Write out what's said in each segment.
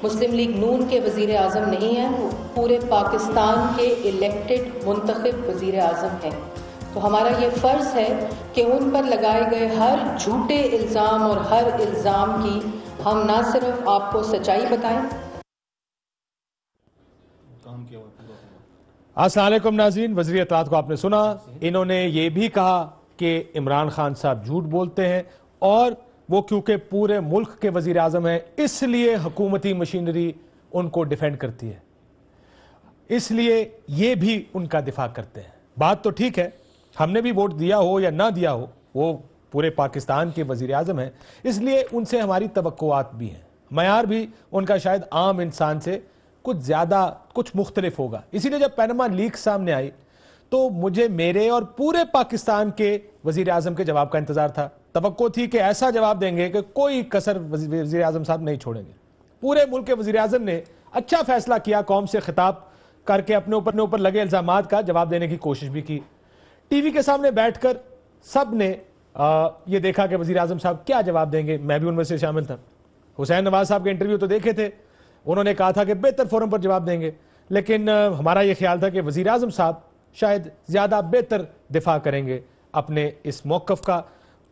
مسلم league نون کے وزیر اعظم نہیں ہیں، وہ پورے پاکستان کے الیکٹڈ منتخب وزیر اعظم ہیں۔ تو ہمارا یہ فرض ہے کہ ان پر لگائے گئے ہر جھوٹے الزام اور ہر الزام کی ہم نہ صرف آپ کو سچائی بتائیں۔ السلام علیکم ناظرین، وزیر اطلاعات کو آپ نے سنا، انہوں نے یہ بھی کہا کہ عمران خان صاحب جھوٹ بولتے ہیں اور وہ کیونکہ پورے ملک کے وزیر اعظم ہیں اس لیے حکومتی مشینری ان کو ڈیفینڈ کرتی ہے، اس لیے یہ بھی ان کا دفاع کرتے ہیں۔ بات تو ٹھیک ہے، ہم نے بھی ووٹ دیا ہو یا نہ دیا ہو، وہ پورے پاکستان کے وزیر اعظم ہیں، اس لیے ان سے ہماری توقعات بھی ہیں، معیار بھی ان کا شاید عام انسان سے کچھ زیادہ کچھ مختلف ہوگا۔ اسی لیے جب پیناما لیک سامنے آئی تو مجھے میرے اور پورے پاکستان کے وزیر اعظم کے جواب کا انتظار تھا۔ توقع تھی کہ ایسا جواب دیں گے کہ کوئی کسر وزیر اعظم صاحب نہیں چھوڑیں گے۔ پورے ملک کے وزیر اعظم نے اچھا فیصلہ کیا، قوم سے خطاب کر کے اپنے اوپر لگے الزامات کا جواب دینے کی کوشش بھی کی۔ ٹی وی کے سامنے بیٹھ کر سب نے یہ دیکھا کہ وزیر اعظم صاحب کیا جواب دیں گے، میں بھی ان میں سے شامل تھا۔ حسین نواز صاحب کے انٹرویو تو دیکھے تھے، انہوں نے کہا تھا کہ بہتر فورم پر جواب دیں گے، لیکن ہمارا یہ خیال تھا کہ وزیر اعظم صاحب شاید زیادہ بہتر دفاع کریں گے اپنے اس موقف کا۔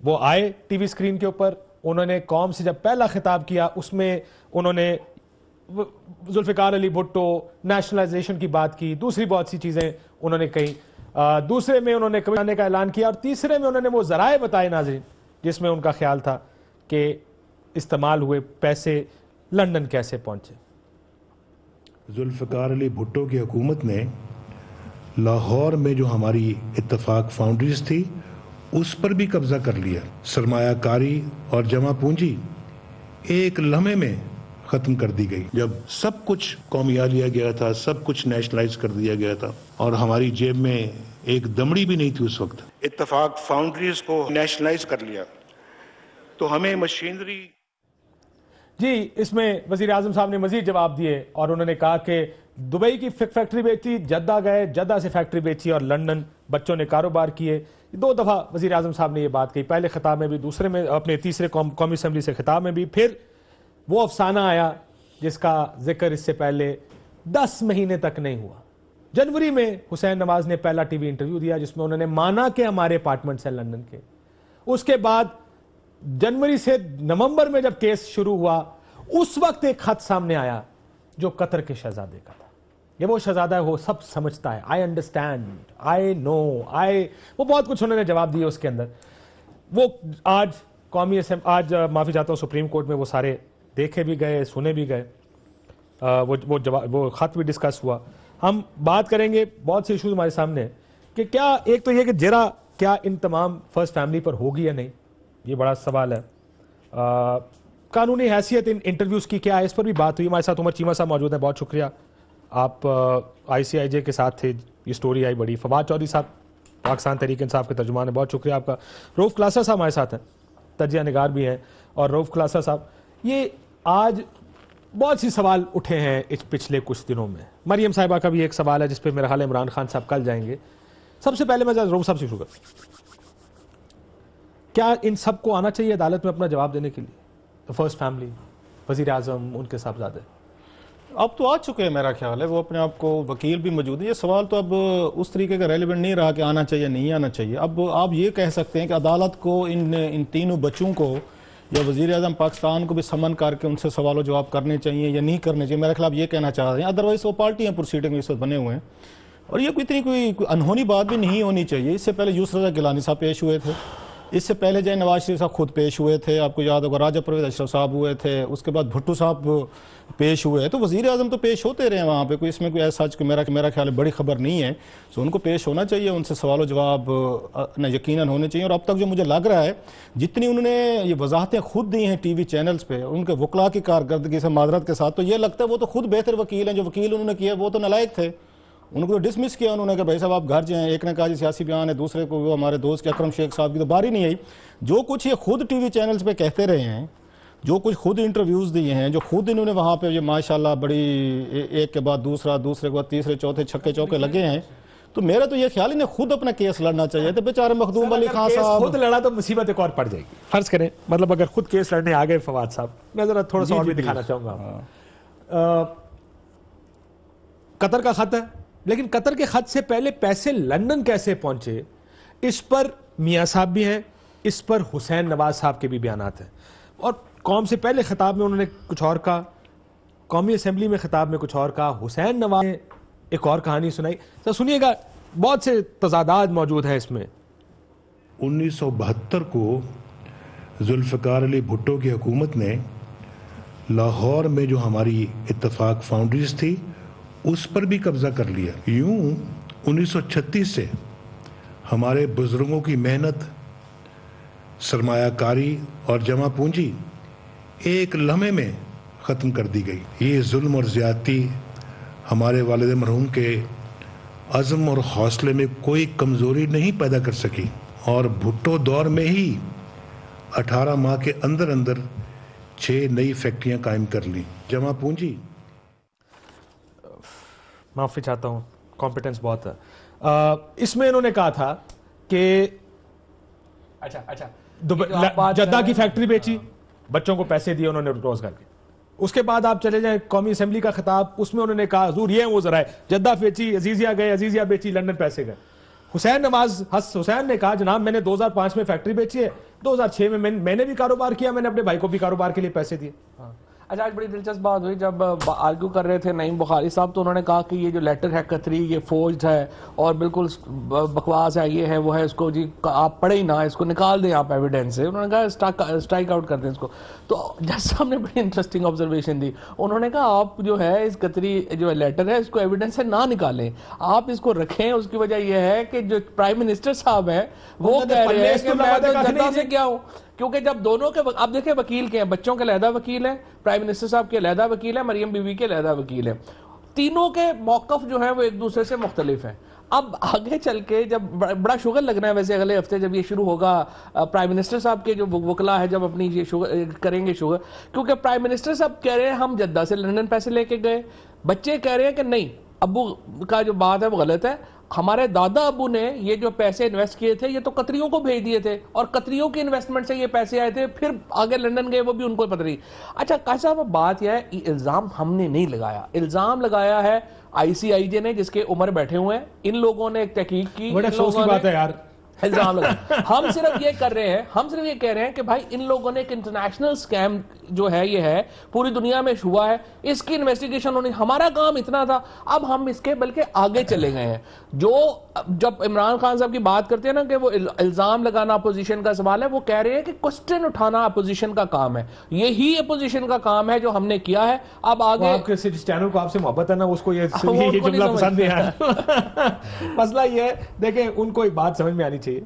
وہ آئے ٹی وی سکرین کے اوپر، انہوں نے قوم سے جب پہلا خطاب کیا اس میں انہوں نے ذوالفقار علی بھٹو، نیشنلائزیشن کی بات کی، دوسری بہت سی چیزیں انہوں نے کہی، دوسرے میں انہوں نے کمی آنے کا اعلان کیا، اور تیسرے میں انہوں نے وہ ذرائع بتائے ناظرین جس میں ان کا خیال تھا کہ استعمال ہوئے پیسے لندن کیسے پہنچے۔ ذوالفقار علی بھٹو کی حکومت نے لاہور میں جو ہماری اتفاق فاؤنڈریز تھی اس پر بھی قبضہ کر لیا۔ سرمایہ کاری اور جمع پونجی ایک لمحے میں ختم کر دی گئی، جب سب کچھ قومیہ لیا گیا تھا، سب کچھ نیشنلائز کر دیا گیا تھا اور ہماری جیب میں ایک دمڑی بھی نہیں تھی اس وقت۔ اتفاق فاؤنڈریز کو نیشنلائز کر لیا تو ہمیں مشینری۔ جی، اس میں وزیر اعظم صاحب نے مزید جواب دیے اور انہوں نے کہا کہ دبئی کی فیکٹری بیچی، جدہ گئے، جدہ سے فیکٹری بیچی اور لندن بچوں نے کاروبار کیے۔ دو دفعہ وزیر اعظم صاحب نے یہ بات کہی، پہلے خطاب میں بھی، دوسرے میں اپنے تیسرے قومی اسمبلی سے خطاب میں بھی۔ پھر وہ افسانہ آیا جس کا ذکر اس سے پہلے 10 مہینے تک نہیں ہوا۔ جنوری میں حسین نواز نے پہلا ٹی وی انٹرویو دیا جس میں انہوں نے مانا کہ ہمارے اپارٹمنٹس ہیں لندن کے۔ اس کے بعد جنوری سے نومبر میں جب کیس شروع ہوا اس وقت ایک خط سامنے آیا جو قطر کے شہزادے کا تھا۔ یہ وہ شہزادہ ہے، وہ سب سمجھتا ہے، آئی انڈرسٹینڈ، آئی نو، وہ بہت کچھ انہوں نے جواب دیے اس کے اندر۔ وہ آج معافی چاہتا ہوں سپریم کورٹ میں وہ سارے دیکھے بھی گئے، سنے بھی گئے، وہ خط بھی ڈسکس ہوا۔ ہم بات کریں گے، بہت سے ایشوز ہمارے سامنے ہیں کہ کیا، ایک تو یہ کہ جرا کیا ان تمام فرسٹ فیملی پر ہوگی یا نہیں، یہ بڑا سوال ہے۔ قانونی حیثیت ان انٹرویوز کی کیا ہے، اس پر بھی بات ہوئی۔ ہمارے ساتھ عمر چیمہ صاحب موجود ہیں، بہت شکریہ، آپ آئی سی آئی جے کے ساتھ تھے، یہ سٹوری آئی بڑی۔ فواد چودھری صاحب پاکستان تحریک انصاف کے ترجمان ہیں، بہت شکریہ آپ کا۔ روف کلاسا صاحب ہمارے ساتھ ہیں، تجزیہ نگار بھی ہیں، اور روف کلاسا صاحب، یہ آج بہت سی سوال اٹھے ہیں اس پچھلے کچھ دنوں میں۔ مریم صاحبہ کا بھی ایک سوال ہے جس پہ میرا خیال ہے عمران خان صاحب کل جائیں گے۔ سب سے پہلے میں روف صاحب سے شروع کرتا ہوں، کیا ان سب کو آنا چاہیے عدالت میں اپنا جواب دینے کے لیے؟ فرسٹ فیملی، وزیر اعظم، ان کے صاحبزادے؟ اب تو آ چکے ہیں، میرا خیال ہے وہ اپنے آپ کو، وکیل بھی موجود ہے۔ یہ سوال تو اب اس طریقے کا ریلیونٹ نہیں رہا کہ آنا چاہیے نہیں آنا چاہیے۔ اب آپ یہ کہہ سکتے ہیں کہ عدالت کو ان تینوں بچوں کو یا وزیر اعظم پاکستان کو بھی سمن کر کے ان سے سوال و جواب کرنے چاہیے یا نہیں کرنے چاہیے، میرا خیال یہ کہنا چاہ رہے ہیں۔ ادروائز وہ پارٹی ہیں پروسیڈنگ میں اس وقت بنے ہوئے ہیں، اور یہ کوئی انہونی بات بھی نہیں ہونی چاہیے۔ اس سے پہلے یوسف رضا گیلانی صاحب پیش ہوئے تھے، اس سے پہلے جائے نواز شریف صاحب خود پیش ہوئے تھے، آپ کو یاد ہوگا راجہ پرویز اشرف صاحب ہوئے تھے، اس کے بعد بھٹو صاحب پیش ہوئے، تو وزیر اعظم تو پیش ہوتے رہے ہیں وہاں پہ، کوئی اس میں کوئی ایسا میرا خیال ہے بڑی خبر نہیں ہے، سو ان کو پیش ہونا چاہیے، ان سے سوال و جواب یقیناً ہونے چاہیے۔ اور اب تک جو مجھے لگ رہا ہے جتنی انہوں نے یہ وضاحتیں خود دی ہیں ٹی وی چینلز پہ ان کے وکلاء کی کارکردگی سے معذرت کے ساتھ، تو یہ لگتا ہے وہ تو خود بہتر وکیل ہیں۔ جو وکیل انہوں نے کیا وہ تو نالائق تھے، ان کو تو ڈسمس کیا انہوں نے کہ بھائی صاحب آپ گھر جائیں۔ ایک نے کہا جی سیاسی بیان ہے، دوسرے کو وہ ہمارے دوست کے اکرم شیخ صاحب کی تو باری نہیں آئی۔ جو کچھ یہ خود ٹی وی چینلز پہ کہتے رہے ہیں، جو کچھ خود انٹرویوز دیے ہیں، جو خود انہوں نے وہاں پہ یہ ماشاءاللہ بڑی ایک کے بعد دوسرا، دوسرے کے بعد تیسرے، چوتھے چھکے چوکے لگے ہیں، تو میرا تو یہ خیال انہیں خود اپنا کیس لڑنا چاہیے تھا۔ بیچارے مخدوم علی خان صاحب خود لڑا تو مصیبت ایک اور پڑ جائے گی۔ فرض کریں مطلب اگر خود کیس لڑنے آ گئے فواد صاحب، میں ذرا تھوڑا سا اور بھی دکھانا چاہوں گا۔ قطر کا خط ہے, لیکن قطر کے خط سے پہلے پیسے لندن کیسے پہنچے اس پر میاں صاحب بھی ہیں, اس پر حسین نواز صاحب کے بھی بیانات ہیں. اور قوم سے پہلے خطاب میں انہوں نے کچھ اور کہا, قومی اسمبلی میں خطاب میں کچھ اور کہا, حسین نواز نے ایک اور کہانی سنائی. تو سنیے گا, بہت سے تضادات موجود ہیں اس میں. 1972 کو ذوالفقار علی بھٹو کی حکومت نے لاہور میں جو ہماری اتفاق فاؤنڈریز تھی اس پر بھی قبضہ کر لیا. یوں 1936 سے ہمارے بزرگوں کی محنت, سرمایہ کاری اور جمع پونجی ایک لمحے میں ختم کر دی گئی. یہ ظلم اور زیادتی ہمارے والد مرحوم کے عزم اور حوصلے میں کوئی کمزوری نہیں پیدا کر سکی, اور بھٹو دور میں ہی 18 ماہ کے اندر اندر 6 نئی فیکٹریاں قائم کر لیں. جمع پونجی, معافی چاہتا ہوں, کمپیٹنس بہت ہے. اس میں انہوں نے کہا تھا کہ جدہ کی فیکٹری بیچی, بچوں کو پیسے دیے انہوں نے روزگار کے. اس کے بعد آپ چلے جائیں قومی اسمبلی کا خطاب, اس میں انہوں نے کہا حضور یہ وہ ذرا ہے, جدہ بیچی, عزیزیہ گئے, عزیزیہ بیچی, لندن پیسے گئے. حسین نواز حسین نے کہا جناب میں نے 2005 میں فیکٹری بیچی ہے, 2006 میں نے بھی کاروبار کیا, میں نے اپنے بھائی کو بھی کاروبار کے لیے پیسے دیے. اچھا, آج بڑی دلچسپ بات ہوئی جب آرگیو کر رہے تھے نعیم بخاری صاحب, تو انہوں نے کہا کہ یہ جو لیٹر ہے قطری یہ فورجڈ ہے اور بالکل بکواس ہے, یہ ہے وہ ہے, اس کو جی آپ پڑھے ہی نہ, اس کو نکال دیں آپ ایویڈنس سے. انہوں نے کہا اسٹرائک آؤٹ کر دیں اس کو. تو جج صاحب نے بڑی انٹرسٹنگ آبزرویشن دی. انہوں نے کہا آپ جو ہے اس قطری جو لیٹر ہے اس کو ایویڈنس سے نہ نکالیں, آپ اس کو رکھیں. اس کی وجہ یہ ہے کہ جو پرائم منسٹر صاحب ہیں وہ کہہ رہے ہیں کہ میں تو جدہ سے کیا ہوں, کیونکہ جب دونوں کے آپ دیکھیں وکیل کے ہیں, بچوں کے علیحدہ وکیل ہیں, پرائم منسٹر صاحب کے علیحدہ وکیل ہیں, مریم بی بی کے علیحدہ وکیل ہیں, تینوں کے موقف جو ہیں وہ ایک دوسرے سے مختلف ہیں. اب آگے چل کے جب بڑا شوگر لگ رہا ہے ویسے اگلے ہفتے جب یہ شروع ہوگا, پرائم منسٹر صاحب کے جو وکلا ہے جب اپنی یہ شوگر کریں گے شوگر, کیونکہ پرائم منسٹر صاحب کہہ رہے ہیں ہم جدہ سے لندن پیسے لے کے گئے, بچے کہہ رہے ہیں کہ نہیں ابو کا جو بات ہے وہ غلط ہے, ہمارے دادا ابو نے یہ جو پیسے انویسٹ کیے تھے یہ تو قطریوں کو بھیج دیے تھے, اور قطریوں کی انویسٹمنٹ سے یہ پیسے آئے تھے, پھر آگے لندن گئے وہ بھی ان کو پتہ نہیں. اچھا قاضی صاحب بات یہ ہے, الزام ہم نے نہیں لگایا, الزام لگایا ہے ICIJ نے جس کے عمر بیٹھے ہوئے ہیں, ان لوگوں نے ایک تحقیق کی, بڑے افسوس کی بات ہے یار, الزام لگا. ہم صرف یہ کر رہے ہیں, ہم صرف یہ کہہ رہے ہیں کہ بھائی ان لوگوں نے ایک انٹرنیشنل سکیم جو ہے یہ ہے پوری دنیا میں ہوا ہے, اس کی انویسٹیگیشن ہونی, ہمارا کام اتنا تھا. اب ہم اس کے بلکہ آگے چلے گئے ہیں. جو جب عمران خان صاحب کی بات کرتے ہیں نا کہ وہ الزام لگانا اپوزیشن کا سوال ہے, وہ کہہ رہے ہیں کہ کوسچن اٹھانا اپوزیشن کا کام ہے, یہی اپوزیشن کا کام ہے جو ہم نے کیا ہے. اب آگے آپ کے چینل کو آپ سے محبت ہے نا, اس کو یہ جملہ پسند نہیں آیا. مسئلہ یہ ہے, دیکھیں ان کو ایک بات سمجھ میں آنی چاہیے,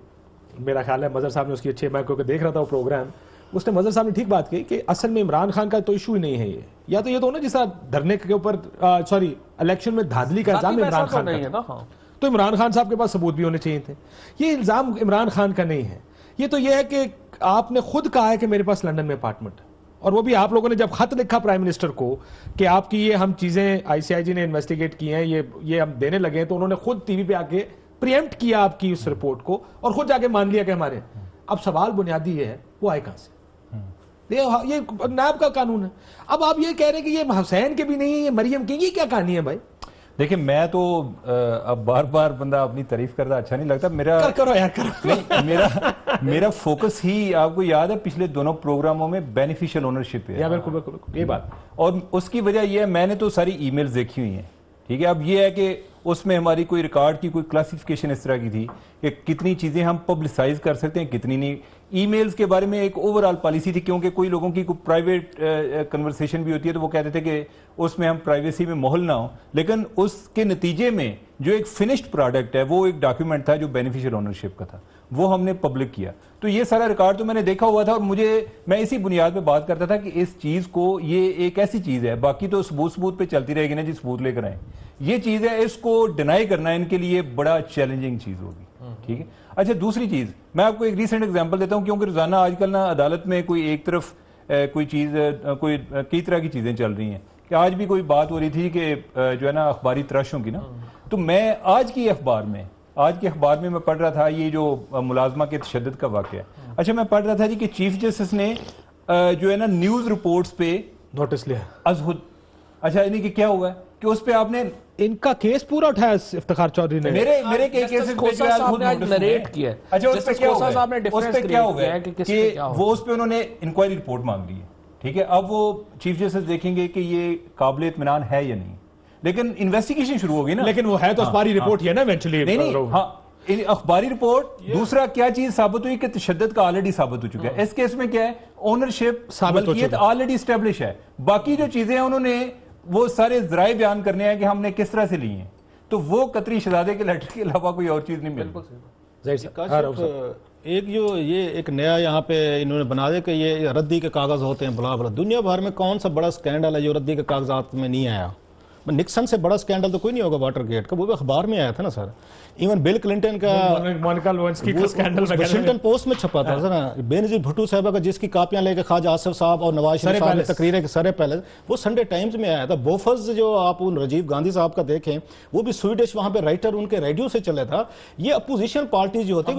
میرا خیال ہے مظہر صاحب نے اس کی اچھے, میں کیونکہ دیکھ رہا تھا وہ پروگرام, اس نے مظہر صاحب نے ٹھیک بات کی کہ اصل میں عمران خان کا تو ایشو ہی نہیں ہے یہ, یا تو یہ تو نا جس طرح دھرنے کے اوپر سوری الیکشن میں دھاندلی کا الزام عمران خان کا, تو عمران خان صاحب کے پاس ثبوت بھی ہونے چاہیے تھے. یہ الزام عمران خان کا نہیں ہے, یہ تو یہ ہے کہ آپ نے خود کہا ہے کہ میرے پاس لندن میں اپارٹمنٹ ہے, اور وہ بھی آپ لوگوں نے جب خط لکھا پرائم منسٹر کو کہ آپ کی یہ ہم چیزیں ICIJ نے انویسٹیگیٹ کی ہیں, یہ ہم دینے لگے ہیں, تو انہوں نے خود ٹی وی پہ آ کے پریمپٹ کیا آپ کی اس رپورٹ کو, اور خود جا کے مان لیا کہ ہمارے. اب سوال بنیادی یہ ہے وہ آئے کہاں سے, یہ نائب کا قانون ہے. اب آپ یہ کہہ رہے ہیں کہ یہ حسین کے بھی نہیں ہے, یہ مریم کی, یہ کیا کہانی ہے بھائی؟ دیکھیں میں تو اب بار بار بندہ اپنی تعریف کرتا اچھا نہیں لگتا, میرا فوکس ہی آپ کو یاد ہے پچھلے دونوں پروگراموں میں بینیفیشل اونرشپ ہے. بالکل یہ بات, اور اس کی وجہ یہ ہے میں نے تو ساری ای میلز دیکھی ہوئی ہیں, ٹھیک ہے. اب یہ ہے کہ اس میں ہماری کوئی ریکارڈ کی کوئی کلاسیفیکیشن اس طرح کی تھی کہ کتنی چیزیں ہم پبلسائز کر سکتے ہیں کتنی نہیں. ای میلز کے بارے میں ایک اوورآل پالیسی تھی, کیونکہ کوئی لوگوں کی کوئی پرائیویٹ کنورسیشن بھی ہوتی ہے تو وہ کہتے تھے کہ اس میں ہم پرائیویسی میں مہل نہ ہو, لیکن اس کے نتیجے میں جو ایک فنشڈ پروڈکٹ ہے وہ ایک ڈاکیومنٹ تھا جو بینیفیشل اونرشپ کا تھا, وہ ہم نے پبلک کیا. تو یہ سارا ریکارڈ تو میں نے دیکھا ہوا تھا, اور میں اسی بنیاد پہ بات کرتا تھا کہ اس چیز کو, یہ ایک ایسی چیز ہے, باقی تو ثبوت پہ چلتی رہے گی نا جی, ثبوت لے کر آئیں, یہ چیز ہے, اس کو ڈینائی کرنا ان کے لیے بڑا چیلنجنگ چیز ہوگی, ٹھیک ہے. اچھا دوسری چیز میں آپ کو ایک ریسنٹ ایگزامپل دیتا ہوں, کیونکہ روزانہ آج کل نا عدالت میں کوئی ایک طرف کوئی چیز کوئی کئی طرح کی چیزیں چل رہی ہیں, کہ آج بھی کوئی بات ہو رہی تھی کہ جو ہے نا اخباری تراشوں کی نا, تو میں آج کے اخبار میں پڑھ رہا تھا یہ جو ملازمہ کے تشدد کا واقعہ ہے. اچھا میں پڑھ رہا تھا جی کہ چیف جسٹس نے جو ہے نا نیوز رپورٹس پہ نوٹس لیا, اچھا یعنی کہ کیا ہوا ہے کہ اس پہ آپ نے ان کا کیس پورا اٹھایا افتخار چودھری نے. میرے کیسز نریٹ کیا ہے. اچھا اس پہ کیا ہوا ہے, اس پہ کیا ہوا ہے کہ وہ اس پہ انہوں نے انکوائری رپورٹ مانگ لی ہے, ٹھیک ہے. اب وہ چیف جسٹس دیکھیں گے کہ یہ قابل اطمینان ہے یا نہیں, لیکن انویسٹیگیشن شروع ہوگی نا. لیکن وہ ہے تو اخباری رپورٹ ہی ہے نا ایونچولی. نہیں ہاں اخباری رپورٹ. دوسرا کیا چیز ثابت ہوئی کہ تشدد کا آلریڈی ثابت ہو چکا ہے. اس کیس میں کیا ہے, اونرشپ ملکیت آلریڈی اسٹیبلش ہے. باقی جو چیزیں ہیں انہوں نے وہ سارے ذرائع بیان کرنے ہیں کہ ہم نے کس طرح سے لی ہیں, تو وہ قطری شہزادے کے لیٹر کے علاوہ کوئی اور چیز نہیں ملتی. ایک جو یہ ایک نیا یہاں پہ انہوں نے بنا دیا کہ یہ ردی کے کاغذ ہوتے ہیں بلا بلا. دنیا بھر میں کون سا بڑا سکینڈل ہے جو ردی کے کاغذات میں نہیں آیا؟ نکسن سے بڑا سکینڈل تو کوئی نہیں ہوگا واٹر گیٹ کا, وہ بھی اخبار میں آیا تھا نا سر. ایون بل کلنٹن کا واشنگٹن پوسٹ میں چھپا تھا نا. بینظیر بھٹو صاحبہ کا جس کی کاپیاں لے کے خواجہ آصف صاحب اور نواز شریف صاحب نے تقریریں سرے پہلے, وہ سنڈے ٹائمز میں آیا تھا. بوفرز جو آپ راجیو گاندھی صاحب کا دیکھیں, وہ بھی سویڈش وہاں پہ رائٹر ان کے ریڈیو سے چلے تھا. یہ اپوزیشن پارٹی جو ہوتی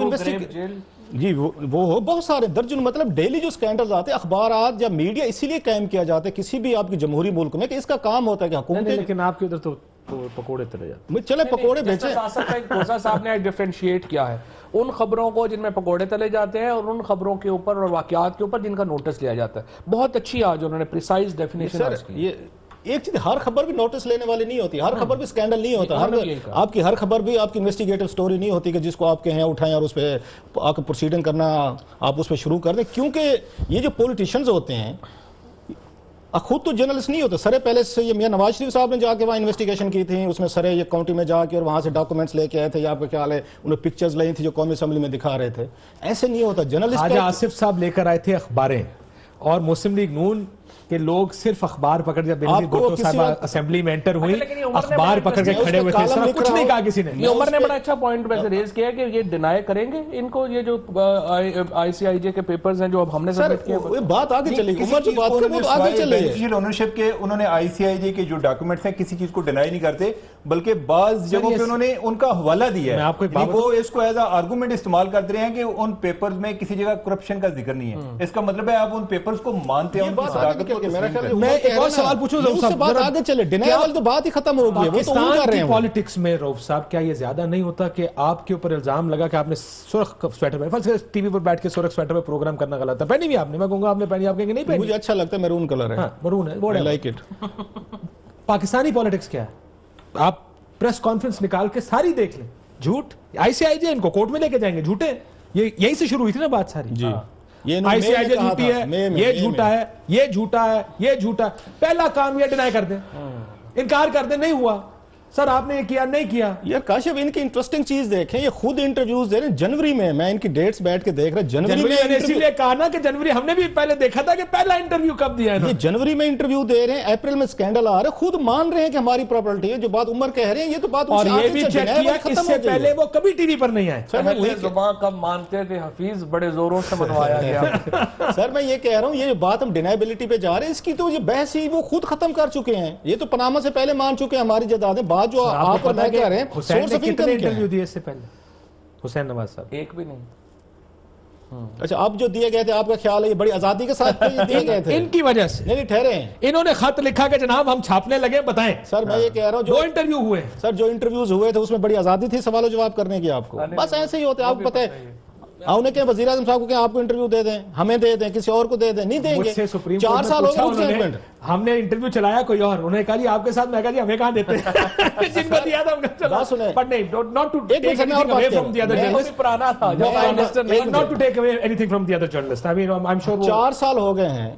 ہے جی وہ بہت سارے درجن, مطلب ڈیلی جو سکینڈلز آتے ہیں, اخبارات یا میڈیا اسی لیے قائم کیا جاتا ہے کسی بھی آپ کی جمہوری ملک میں کہ اس کا کام ہوتا ہے کہ حکومت. لیکن آپ کے ادھر تو پکوڑے چلے جاتے, چلے پکوڑے بیچے. کوسا صاحب نے ڈیفرینشیٹ کیا ہے ان خبروں کو جن میں پکوڑے تلے جاتے ہیں اور ان خبروں کے اوپر اور واقعات کے اوپر جن کا نوٹس لیا جاتا ہے. بہت اچھی آج انہوں نے پریسائز ڈیفینیشن کی. یہ ایک چیز, ہر خبر بھی نوٹس لینے والی نہیں ہوتی, ہر خبر بھی سکینڈل نہیں ہوتا. آپ کی ہر خبر بھی آپ کی انویسٹیگیٹو سٹوری نہیں ہوتی کہ جس کو آپ کہیں اٹھائیں اور اس پہ آپ کو پروسیڈنگ کرنا آپ اس پہ شروع کر دیں. کیونکہ یہ جو پولیٹیشنز ہوتے ہیں خود تو جرنلسٹ نہیں ہوتے. سرے پہلے سے یہ میاں نواز شریف صاحب نے جا کے وہاں انویسٹیگیشن کی تھی, اس میں سرے یہ کاؤنٹی میں جا کے اور وہاں سے ڈاکومنٹس لے کے آئے تھے, یا آپ کا خیال ہے انہوں پکچرز لائی تھی جو قومی اسمبلی میں دکھا رہے تھے. ایسے نہیں ہوتا. جرنلسٹ خواجہ آصف صاحب لے کر آئے تھے اخباریں, اور مسلم لیگ نون کہ لوگ صرف اخبار پکڑ جب بینظیر بھٹو صاحب اسمبلی میں انٹر ہوئی اخبار پکڑ کے کھڑے ہوئے تھے, کچھ نہیں کہا کسی نے. عمر نے بڑا اچھا پوائنٹ ویسے ریز کیا کہ یہ ڈینائی کریں گے ان کو, یہ جو آئی سی آئی جے کے پیپرز ہیں جو اب ہم نے سبمٹ کیے. بات آگے چلے گی, عمر جو بات کرے وہ آگے چلے گی. بینیفیشل اونرشپ کے انہوں نے آئی سی آئی جے کے جو ڈاکومنٹس ہیں کسی چیز کو ڈینائی نہیں کرتے, بلکہ بعض جگہوں پہ انہوں نے ان کا حوالہ دیا ہے. وہ اس کو ایز اے آرگومنٹ استعمال کرتے رہے ہیں کہ ان پیپرز میں کسی جگہ کرپشن کا ذکر نہیں ہے. اس کا مطلب ہے آپ ان پیپرز کو مانتے ہیں, ان کی صداقت کو. میں ایک اور سوال پوچھوں رؤف صاحب, بات آگے چلے. ڈینائل تو بات ہی ختم ہو گئی ہے, وہ تو کر رہے ہیں. پالیٹکس میں رؤف صاحب کیا یہ زیادہ نہیں ہوتا کہ آپ کے اوپر الزام لگا کہ آپ نے سرخ سویٹر میں ٹی وی پر بیٹھ کے سرخ سویٹر میں پروگرام کرنا غلط ہے؟ پہنی بھی آپ نے, میں کہوں گا آپ نے پہنی, آپ کہیں گے نہیں پہنی. مجھے اچھا لگتا ہے, میرون کلر ہے. مرون ہے, وہ لائک اٹ. پاکستانی پالیٹکس کیا ہے؟ آپ پریس کانفرنس نکال کے ساری دیکھ لیں, جھوٹ. آئی سی آئی جے ان کو کورٹ میں لے کے جائیں گے, جھوٹے. یہ یہیں سے شروع ہوئی تھی نا بات ساری. جی آئی سی آئی جے جھوٹی ہے, یہ جھوٹا ہے, یہ جھوٹا ہے, یہ جھوٹا ہے. پہلا کام یہ ڈینائی کر دیں, انکار کر دیں نہیں ہوا. سر آپ نے یہ کیا نہیں کیا. یار کاشف ان کی انٹرسٹنگ چیز دیکھیں, یہ خود انٹرویوز دے رہے ہیں جنوری میں. میں ان کی ڈیٹس بیٹھ کے دیکھ رہا, جنوری میں اسی لیے کہا نا کہ جنوری ہم نے بھی پہلے دیکھا تھا کہ پہلا انٹرویو کب دیا ہے. یہ جنوری میں انٹرویو دے رہے ہیں, اپریل میں سکینڈل آ رہے ہیں, خود مان رہے ہیں کہ ہماری پراپرٹی ہے. جو بات عمر کہہ رہے ہیں یہ تو بات, اور یہ بھی چیک کیا اس سے پہلے وہ کبھی ٹی وی پر نہیں آئے. پہلے زبان کب مانتے تھے حفیظ, بڑے زوروں سے منوایا گیا. سر میں یہ کہہ رہا ہوں, یہ بات ہم ڈینائبلٹی پہ جا رہے ہیں, اس کی تو یہ بحث ہی وہ خود ختم کر چکے ہیں. یہ تو پاناما سے پہلے مان چکے ہیں ہماری جدادیں. بات جو آپ کو کہہ رہے ہیں, حسین نے کتنے انٹرویو دیے اس سے پہلے؟ حسین نواز صاحب ایک بھی نہیں. اچھا اب جو دیے گئے تھے آپ کا خیال ہے یہ بڑی آزادی کے ساتھ دیے گئے تھے؟ ان کی وجہ سے نہیں ٹھہرے ہیں, انہوں نے خط لکھا کہ جناب ہم چھاپنے لگے, بتائیں. سر میں یہ کہہ رہا ہوں جو انٹرویو ہوئے, سر جو انٹرویوز ہوئے تھے اس میں بڑی آزادی تھی سوال و جواب کرنے کی آپ کو. بس ایسے ہی ہوتے, آپ کو پتہ ہے. انہیں کہ وزیر اعظم صاحب کو کہ آپ کو انٹرویو دے دیں, ہمیں دے دیں, کسی اور کو دے دیں, نہیں دیں گے. 4 سال ہو گئے ہم نے انٹرویو چلایا کوئی اور, انہوں نے کہا جی آپ کے ساتھ, میں کہا جی ہمیں کہاں دیتے ہیں جن کو دیا تھا ہم کہا چلا سنیں, but not to take anything away from the other journalist. پرانا تھا not to take away anything from the other journalist. I mean I'm sure 4 سال ہو گئے ہیں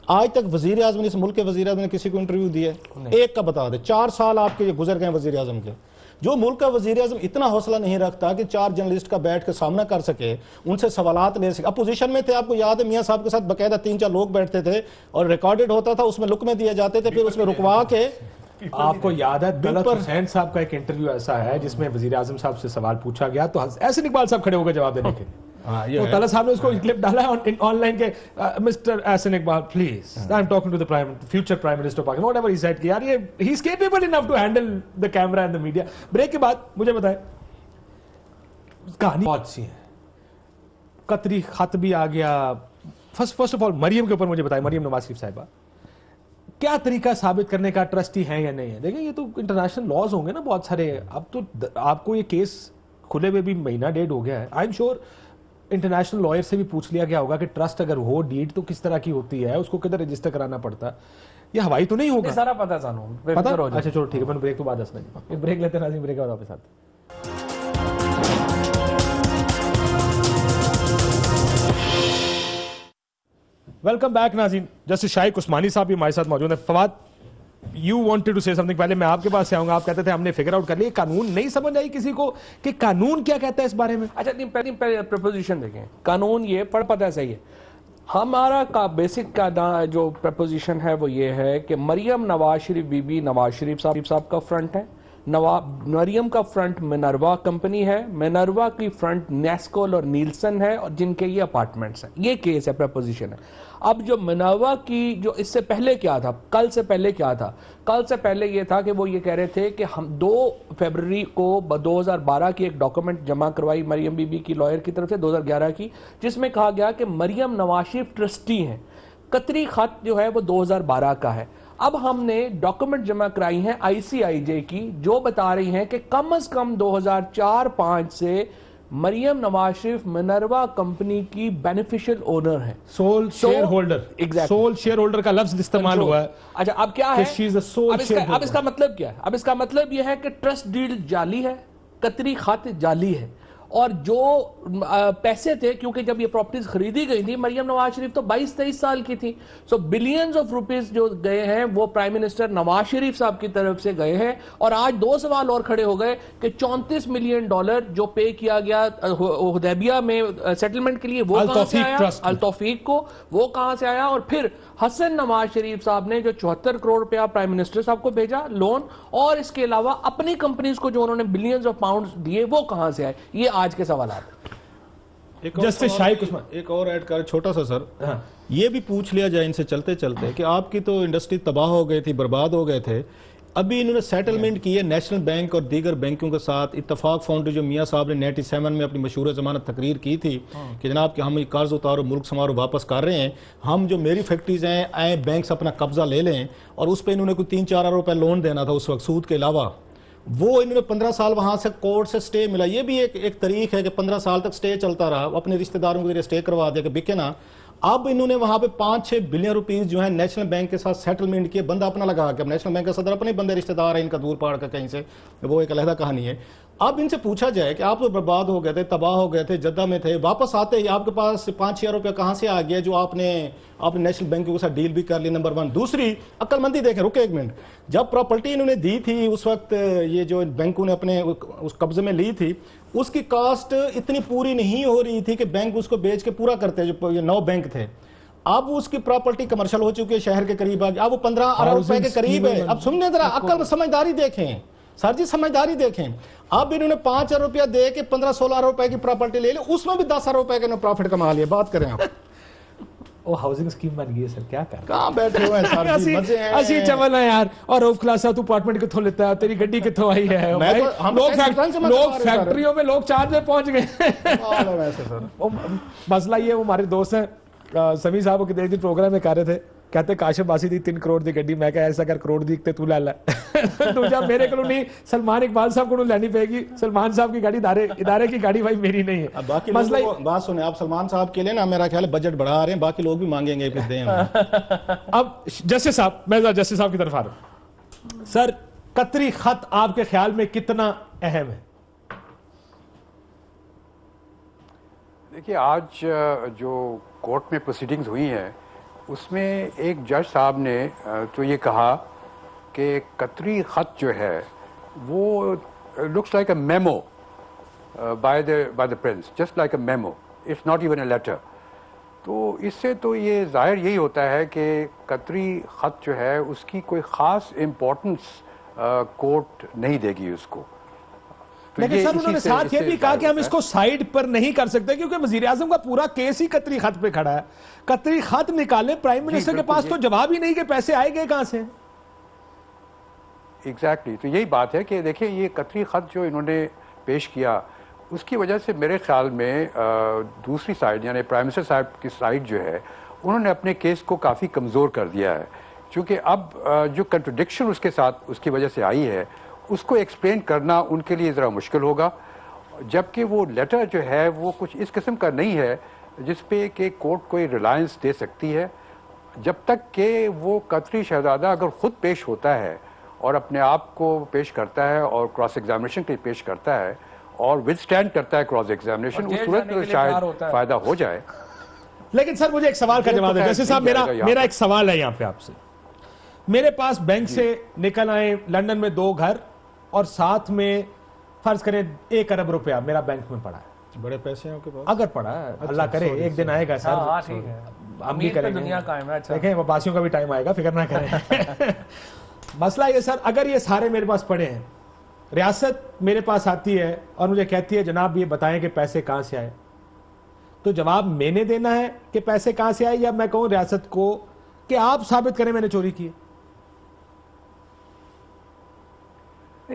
آج تک وزیر اعظم نے, اس ملک کے وزیر اعظم نے کسی کو انٹرویو دیا ہے؟ ایک کا بتا دے. 4 سال آپ کے گزر گئے وزیر اعظم کے. جو ملک کا وزیر اعظم اتنا حوصلہ نہیں رکھتا کہ 4 جرنلسٹ کا بیٹھ کے سامنا کر سکے, ان سے سوالات لے سکے. اپوزیشن میں تھے, آپ کو یاد ہے میاں صاحب کے ساتھ باقاعدہ 3-4 لوگ بیٹھتے تھے اور ریکارڈڈ ہوتا تھا, اس میں لقمے دیے جاتے تھے, پھر اس میں رکوا کے. آپ کو یاد ہے طلعت حسین صاحب کا ایک انٹرویو ایسا ہے جس میں وزیر اعظم صاحب سے سوال پوچھا گیا تو احسن اقبال صاحب کھڑے ہو گئے جواب دینے کے لیے. تو طلعت صاحب نے اس کو کلپ ڈالا ہے آن لائن کے, mister Ahsan Iqbal please I am talking to the future prime minister Pakistan, whatever he said کہ یار یہ he is capable enough to handle the camera and the media. Break کے بعد مجھے بتائیں, کہانی بہت سی ہے, قطری خط بھی آ گیا. فرسٹ آف آل مریم کے اوپر مجھے بتائیں, مریم نواز شریف صاحبہ کیا طریقہ ثابت کرنے کا ٹرسٹی ہیں یا نہیں ہے؟ دیکھیں یہ تو انٹرنیشنل لاز ہوں گے نا بہت سارے. اب تو آپ کو یہ کیس کھلے ہوئے بھی مہینہ ڈیڑھ ہو گیا ہے. I am sure international lawyer سے بھی پوچھ لیا گیا ہوگا کہ ٹرسٹ اگر ہو ڈیڈ تو کس طرح کی ہوتی ہے, اس کو کدھر رجسٹر کرانا پڑتا ہے, یہ ہوائی تو نہیں ہوگا. سارا پتہ سانو پتہ. اچھا چلو ٹھیک ہے, میں بریک تو بعد دسنا جی. بریک لیتے ہیں ناظرین, بریک کے بعد واپس آتے ہیں. ویلکم بیک ناظرین. جسٹس شائق عثمانی صاحب بھی ہمارے ساتھ موجود ہیں. فواد, یو وانٹڈ ٹو سے سم تھنگ. پہلے میں آپ کے پاس سے آؤں گا, آپ کہتے تھے ہم نے فگر آؤٹ کر لیا. قانون نہیں سمجھ آئی کسی کو کہ قانون کیا کہتا ہے اس بارے میں؟ اچھا پہلی پرپوزیشن دیکھیں. قانون یہ پتہ ہے صحیح ہے. ہمارا کا بیسک کا جو پرپوزیشن ہے وہ یہ ہے کہ مریم نواز شریف بی بی نواز شریف صاحب کا فرنٹ ہے. مریم کا فرنٹ منروا کمپنی ہے, منروا کی فرنٹ نیسکول اور نیلسن ہے, اور جن کے یہ اپارٹمنٹس ہیں. یہ کیس ہے, پرپوزیشن ہے. اب جو منروا کی جو اس سے پہلے کیا تھا, کل سے پہلے یہ تھا کہ وہ یہ کہہ رہے تھے کہ ہم 2 فیبروری کو 2012 کی ایک ڈاکومنٹ جمع کروائی مریم بی بی کی لائر کی طرف سے 2011 کی, جس میں کہا گیا کہ مریم نواز شریف ٹرسٹی ہیں. قطری خط جو ہے وہ 2012 کا ہے. اب ہم نے ڈاکومنٹ جمع کرائی ہیں ICIJ کی, جو بتا رہی ہیں کہ کم از کم 2004-05 سے مریم نواز شریف منروا کمپنی کی بینیفیشل اونر ہے. Civil share holder. Civil share holder کا لفظ استعمال ہوا ہے. اچھا اب کیا ہے, اب اس کا مطلب کیا ہے؟ اب اس کا مطلب یہ ہے کہ ٹرسٹ ڈیڈ جعلی ہے, قطری خط جعلی ہے, اور جو پیسے تھے, کیونکہ جب یہ پراپرٹیز خریدی گئی تھی مریم نواز شریف تو 22-23 سال کی تھی, سو بلینز آف روپیز جو گئے ہیں وہ پرائم منسٹر نواز شریف صاحب کی طرف سے گئے ہیں. اور آج 2 سوال اور کھڑے ہو گئے کہ $34 ملین جو پے کیا گیا حدیبیہ میں سیٹلمنٹ کے لیے, وہ کہاں سے آیا؟ التوفیق کو. وہ کہاں سے آیا؟ اور پھر حسن نواز شریف صاحب نے جو 74 کروڑ روپیہ پرائم منسٹر صاحب کو بھیجا لون, اور اس کے علاوہ اپنی کمپنیز کو جو انہوں نے بلینز آف پاؤنڈز دیے, وہ کہاں سے آئے؟ یہ آج کے سوالات. جسٹس شائق عثمان ایک اور ایڈ کر چھوٹا سا سر, یہ بھی پوچھ لیا جائے ان سے چلتے چلتے کہ آپ کی تو انڈسٹری تباہ ہو گئی تھی, برباد ہو گئے تھے, ابھی انہوں نے سیٹلمنٹ کی ہے نیشنل بینک اور دیگر بینکوں کے ساتھ. اتفاق فاؤنڈری جو میاں صاحب نے 97 میں اپنی مشہور ضمانت تقریر کی تھی کہ جناب کہ ہم قرض اتارو ملک سنوارو واپس کر رہے ہیں, ہم جو میری فیکٹریز ہیں آئیں بینکس اپنا قبضہ لے لیں, اور اس پہ انہوں نے کوئی 3-4 ارب روپے لون دینا تھا اس وقت سود کے علاوہ. وہ انہوں نے 15 سال وہاں سے کورٹ سے سٹے ملا. یہ بھی ایک طریق ہے کہ 15 سال تک سٹے چلتا رہا, اپنے رشتہ داروں کے ذریعے سٹے کروا دیا کہ بکے نا. اب انہوں نے وہاں پہ 5-6 بلین روپیز جو ہیں نیشنل بینک کے ساتھ سیٹلمنٹ کیے, بندہ اپنا لگا کے. اب نیشنل بینک کا صدر اپنے بندے رشتہ دار ہیں ان کا دور پاڑ کا کہیں سے, وہ ایک علیحدہ کہانی ہے. اب ان سے پوچھا جائے کہ آپ تو برباد ہو گئے تھے, تباہ ہو گئے تھے, جدہ میں تھے, واپس آتے ہی آپ کے پاس 5-6 روپے کہاں سے آ گیا جو آپ نے نیشنل بینکوں کے ساتھ ڈیل بھی کر لی, نمبر 1. دوسری عقل مندی دیکھیں, رکے ایک منٹ, جب پراپرٹی انہوں نے دی تھی اس وقت یہ جو بینکوں نے اپنے اس قبضے میں لی تھی, اس کی کاسٹ اتنی پوری نہیں ہو رہی تھی کہ بینک اس کو بیچ کے پورا کرتے, جو 9 بینک تھے. اب اس کی پراپرٹی کمرشل ہو چکی ہے, شہر کے قریب آگے, اب وہ 15 ارب روپے کے قریب ہے. اب سننے ذرا, عقل سمجھداری دیکھیں سر جی, سمجھداری دیکھیں. اب انہوں نے 5 ارب روپیہ دے کے 15-16 ارب روپے کی پراپرٹی لے لی, اس میں بھی 10 ارب روپے کے پروفٹ کما لیا. بات کریں آپ. وہ ہاؤسنگ اسکیم بن گئی ہے سر, کیا کریں, کہاں بیٹھے ہوئے ہیں سر جی, مزے ہیں. اسی چمل ہے یار, اور روف کلاسا تو اپارٹمنٹ کتھوں لیتا ہے, تیری گڈی کتھوں آئی ہے, لوگ فیکٹریوں میں لوگ 4 بجے پہنچ گئے. مسئلہ یہ, وہ ہمارے دوست ہیں سمیع صاحب کے دن پروگرام میں کہہ رہے تھے, کہتے کاشف باسی دی 3 کروڑ دی گڈی. میں کہا ایسا اگر کروڑ دیکھتے تو لے لے. دوجا میرے کو نہیں, سلمان اقبال صاحب کو لینی پائے گی. سلمان صاحب کی گاڑی ادارے کی گاڑی بھائی میری نہیں ہے. باقی بات سنیں آپ, سلمان صاحب کے لیے نا میرا خیال ہے بجٹ بڑھا رہے ہیں, باقی لوگ بھی مانگیں گے پھر دیں. اب جسٹس صاحب, میں جسٹس صاحب کی طرف آ رہا ہوں. سر قطری خط آپ کے خیال میں کتنا اہم ہے؟ دیکھیے, آج جو کورٹ میں پروسیڈنگز ہوئی ہیں اس میں ایک جج صاحب نے تو یہ کہا کہ قطری خط جو ہے وہ looks like a memo by the prince, just like a memo, it's not even a letter. تو اس سے تو یہ ظاہر یہی ہوتا ہے کہ قطری خط جو ہے اس کی کوئی خاص امپورٹنس کورٹ نہیں دے گی اس کو. لیکن سر انہوں نے ساتھ یہ بھی کہا کہ ہم اس کو سائیڈ پر نہیں کر سکتے کیونکہ وزیر اعظم کا پورا کیس ہی قطری خط پہ کھڑا ہے. قطری خط نکالے, پرائم منسٹر کے پاس تو جواب ہی نہیں کہ پیسے آئے گئے کہاں سے. ایگزیکٹلی, تو یہی بات ہے کہ دیکھیں یہ قطری خط جو انہوں نے پیش کیا اس کی وجہ سے میرے خیال میں دوسری سائڈ یعنی پرائم منسٹر صاحب کی سائڈ جو ہے انہوں نے اپنے کیس کو کافی کمزور کر دیا ہے. چونکہ اب جو کنٹرڈکشن اس کے ساتھ اس کی وجہ سے آئی ہے اس کو ایکسپلین کرنا ان کے لیے ذرا مشکل ہوگا، جبکہ وہ لیٹر جو ہے وہ کچھ اس قسم کا نہیں ہے جس پہ کہ کورٹ کوئی ریلائنس دے سکتی ہے، جب تک کہ وہ قطری شہزادہ اگر خود پیش ہوتا ہے اور اپنے آپ کو پیش کرتا ہے اور کراس ایگزامینیشن کے لیے پیش کرتا ہے اور ود سٹینڈ کرتا ہے کراس ایگزامینیشن، اس صورت میں شاید فائدہ ہو جائے۔ لیکن سر مجھے ایک سوال کا جواب دیں، جیسے صاحب میرا ایک سوال ہے یہاں پہ آپ سے، میرے پاس بینک سے نکل آئے لنڈن میں 2 گھر اور ساتھ میں فرض کریں 1 ارب روپیہ میرا بینک میں پڑا ہے، بڑے پیسے ہیں آپ کے پاس؟ اگر پڑا ہے اللہ کرے ایک دن آئے گا سر، ہم بھی کریں گے، دیکھیں وپاسیوں کا بھی ٹائم آئے گا، فکر نہ کریں۔ مسئلہ یہ سر، اگر یہ سارے میرے پاس پڑے ہیں، ریاست میرے پاس آتی ہے اور مجھے کہتی ہے جناب یہ بتائیں کہ پیسے کہاں سے آئے، تو جواب میں نے دینا ہے کہ پیسے کہاں سے آئے، یا میں کہوں ریاست کو کہ آپ ثابت کریں میں نے چوری کی؟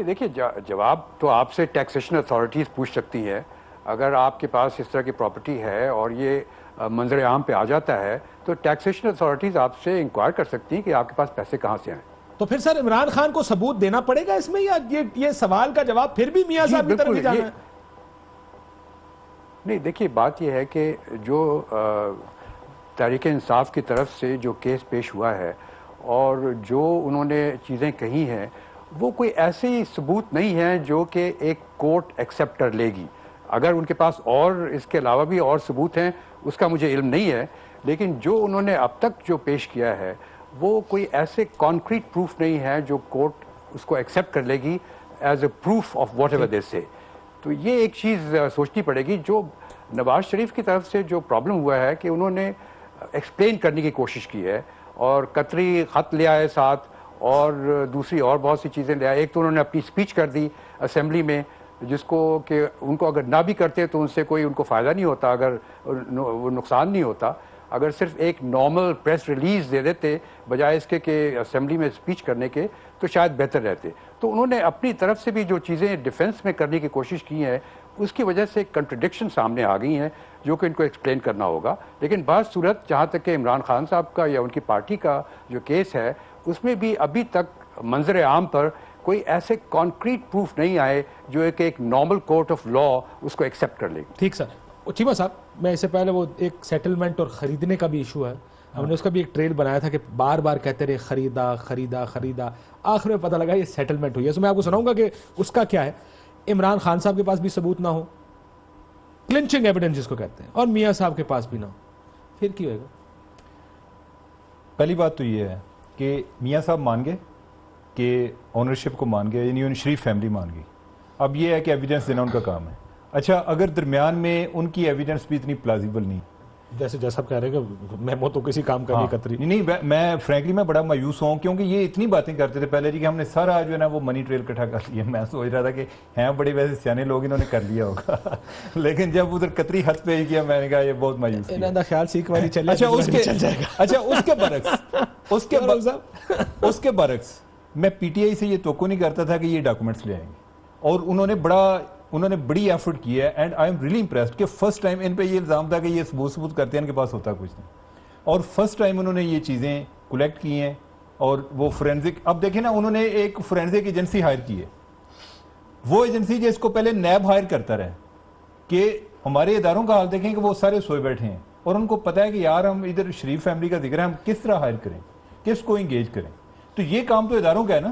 دیکھیے جواب تو آپ سے ٹیکسیشن اتھارٹیز پوچھ سکتی ہیں، اگر آپ کے پاس اس طرح کی پراپرٹی ہے اور یہ منظر عام پہ آ جاتا ہے تو ٹیکسیشن اتھارٹیز آپ سے انکوائر کر سکتی ہیں کہ آپ کے پاس پیسے کہاں سے آئیں۔ تو پھر سر عمران خان کو ثبوت دینا پڑے گا اس میں، یا یہ سوال کا جواب پھر بھی میاں صاحب کی طرف ہی جانا ہے؟ نہیں دیکھیے بات یہ ہے کہ جو تحریک انصاف کی طرف سے جو کیس پیش ہوا ہے اور جو انہوں نے چیزیں کہی ہیں وہ کوئی ایسی ثبوت نہیں ہے جو کہ ایک کورٹ ایکسیپٹ کر لے گی۔ اگر ان کے پاس اور اس کے علاوہ بھی اور ثبوت ہیں اس کا مجھے علم نہیں ہے، لیکن جو انہوں نے اب تک جو پیش کیا ہے وہ کوئی ایسے کانکریٹ پروف نہیں ہے جو کورٹ اس کو ایکسیپٹ کر لے گی as a proof of whatever they say. تو یہ ایک چیز سوچنی پڑے گی۔ جو نواز شریف کی طرف سے جو پرابلم ہوا ہے کہ انہوں نے ایکسپلین کرنے کی کوشش کی ہے اور قطری خط لے آئے ساتھ اور دوسری اور بہت سی چیزیں لے آئے۔ ایک تو انہوں نے اپنی اسپیچ کر دی اسمبلی میں جس کو کہ ان کو اگر نہ بھی کرتے تو ان سے کوئی ان کو فائدہ نہیں ہوتا، اگر وہ نقصان نہیں ہوتا، اگر صرف ایک نارمل پریس ریلیز دے دیتے بجائے اس کے کہ اسمبلی میں اسپیچ کرنے کے تو شاید بہتر رہتے۔ تو انہوں نے اپنی طرف سے بھی جو چیزیں ڈیفنس میں کرنے کی کوشش کی ہیں اس کی وجہ سے کنٹرڈکشن سامنے آ گئی ہیں جو کہ ان کو ایکسپلین کرنا ہوگا۔ لیکن بعض صورت جہاں تک کہ عمران خان صاحب کا یا ان کی پارٹی کا جو کیس ہے اس میں بھی ابھی تک منظر عام پر کوئی ایسے کانکریٹ پروف نہیں آئے جو ایک نارمل کورٹ آف لا اس کو ایکسیپٹ کر لے گی۔ ٹھیک سر، چیمہ صاحب میں اس سے پہلے وہ ایک سیٹلمنٹ اور خریدنے کا بھی ایشو ہے، ہم نے اس کا بھی ایک ٹریل بنایا تھا کہ بار بار کہتے رہے خریدا خریدا خریدا، آخر میں پتہ لگا یہ سیٹلمنٹ ہوئی ہے۔ تو میں آپ کو سناؤں گا کہ اس کا کیا ہے۔ عمران خان صاحب کے پاس بھی ثبوت نہ ہو، کلنچنگ ایویڈنس جس کو کہتے ہیں، اور میاں صاحب کے پاس بھی نہ ہو، پھر کی ہوئے گا؟ پہلی بات تو یہ ہے کہ میاں صاحب مان گئے کہ اونرشپ کو مان گئے، یعنی ان شریف فیملی مان گئی۔ اب یہ ہے کہ ایویڈنس دینا ان کا کام ہے۔ اچھا اگر درمیان میں ان کی ایویڈنس بھی اتنی پلازیبل نہیں، جیسے جیسا آپ کہہ رہے ہیں کہ محمود تو کسی کام کا نہیں قطری، نہیں میں فرینکلی میں بڑا مایوس ہوں کیونکہ یہ اتنی باتیں کرتے تھے پہلے جی کہ ہم نے سارا جو ہے نا وہ منی ٹریل اکٹھا کر لیا۔ میں سوچ رہا تھا کہ ہیں بڑے ویسے سیانے لوگ انہوں نے کر لیا ہوگا، لیکن جب ادھر قطری ہاتھ پہ کیا میں نے کہا یہ بہت مایوس انہوں نے خیال سیکھ والی چلے۔ اچھا اس کے برعکس اس کے برعکس میں پی ٹی آئی سے یہ توقع نہیں کرتا تھا کہ یہ ڈاکومنٹس لے آئیں گے، اور انہوں نے بڑی ایفرٹ کی ہے، and I am really impressed کہ فرسٹ ٹائم ان پہ یہ الزام تھا کہ یہ ثبوت کرتے ہیں ان کے پاس ہوتا کچھ نہیں، اور فرسٹ ٹائم انہوں نے یہ چیزیں کلیکٹ کی ہیں۔ اور وہ فورینزک، اب دیکھیں نا انہوں نے ایک فورینزک ایجنسی ہائر کی ہے، وہ ایجنسی جس کو پہلے نیب ہائر کرتا رہے کہ ہمارے اداروں کا حال دیکھیں کہ وہ سارے سوئے بیٹھے ہیں اور ان کو پتہ ہے کہ یار ہم ادھر شریف فیملی کا ذکر ہے، ہم کس طرح ہائر کریں، کس کو انگیج کریں۔ تو یہ کام تو اداروں کا ہے نا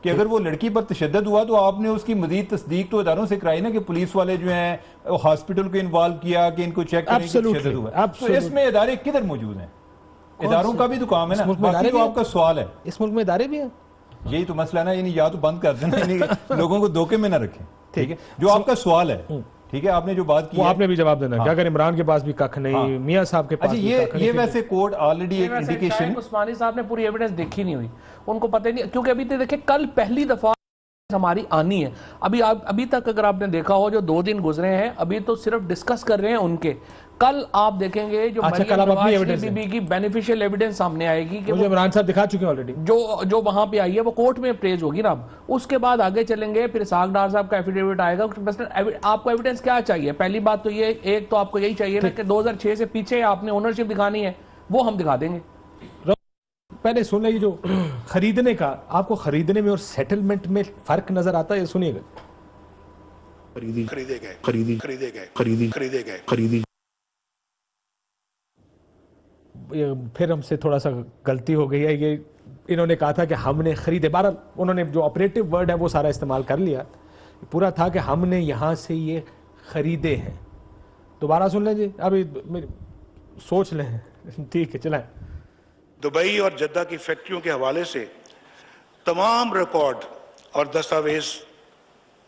کہ اگر وہ لڑکی پر تشدد ہوا تو آپ نے اس کی مزید تصدیق تو اداروں سے کرائی نا کہ پولیس والے جو ہیں ہاسپٹل کو انوالو کیا کہ ان کو چیک کریں کہ تشدد ہوا۔ تو اس میں ادارے کدھر موجود ہیں؟ اداروں کا بھی تو کام ہے نا۔ باقی تو آپ کا سوال ہے، اس ملک میں ادارے بھی ہیں، یہی تو مسئلہ ہے نا، یعنی یا تو بند کر دینا، یعنی لوگوں کو دھوکے میں نہ رکھیں، ٹھیک ہے؟ جو آپ کا سوال ہے، ٹھیک ہے، آپ نے جو بات کی وہ آپ نے بھی جواب دینا کہ اگر عمران کے پاس بھی ککھ نہیں، میاں صاحب کے پاس بھی ککھ نہیں۔ یہ ویسے کورٹ آلریڈی ایک انڈیکیشن، عثمانی صاحب نے پوری ایویڈنس دیکھی نہیں ہوئی، ان کو پتہ نہیں، کیونکہ ابھی دیکھیں کل پہلی دفعہ ہماری آنی ہے، ابھی تک اگر آپ نے دیکھا ہو جو 2 دن گزرے ہیں ابھی تو صرف ڈسکس کر رہے ہیں ان کے۔ کل آپ دیکھیں گے جو مریم نواز بی بی کی بینیفیشل ایویڈنس سامنے آئے گی کہ وہ عمران صاحب دکھا چکے ہیں آلریڈی، جو وہاں پہ آئی ہے وہ کورٹ میں اپریز ہوگی نا۔ اس کے بعد آگے چلیں گے، پھر اسحاق ڈار صاحب کا ایفیڈیوٹ آئے گا۔ آپ کو ایویڈنس کیا چاہیے؟ پہلی بات تو یہ، ایک تو آپ کو یہی چاہیے نا کہ 2006 سے پیچھے آپ نے اونرشپ دکھانی ہے، وہ ہم دکھا دیں گے۔ پہلے سن لیں جو خریدنے کا، آپ کو خریدنے میں اور سیٹلمنٹ میں فرق نظر آتا ہے؟ یہ سنیے گا. خریدے گئے. پھر ہم سے تھوڑا سا غلطی ہو گئی ہے، یہ انہوں نے کہا تھا کہ ہم نے خریدے. بہرحال انہوں نے جو آپریٹو ورڈ ہے وہ سارا استعمال کر لیا. پورا تھا کہ ہم نے یہاں سے یہ خریدے ہیں. دوبارہ سن لیں جی، ابھی سوچ لیں. ٹھیک ہے چلائیں. دبئی اور جدہ کی فیکٹریوں کے حوالے سے تمام ریکارڈ اور دستاویز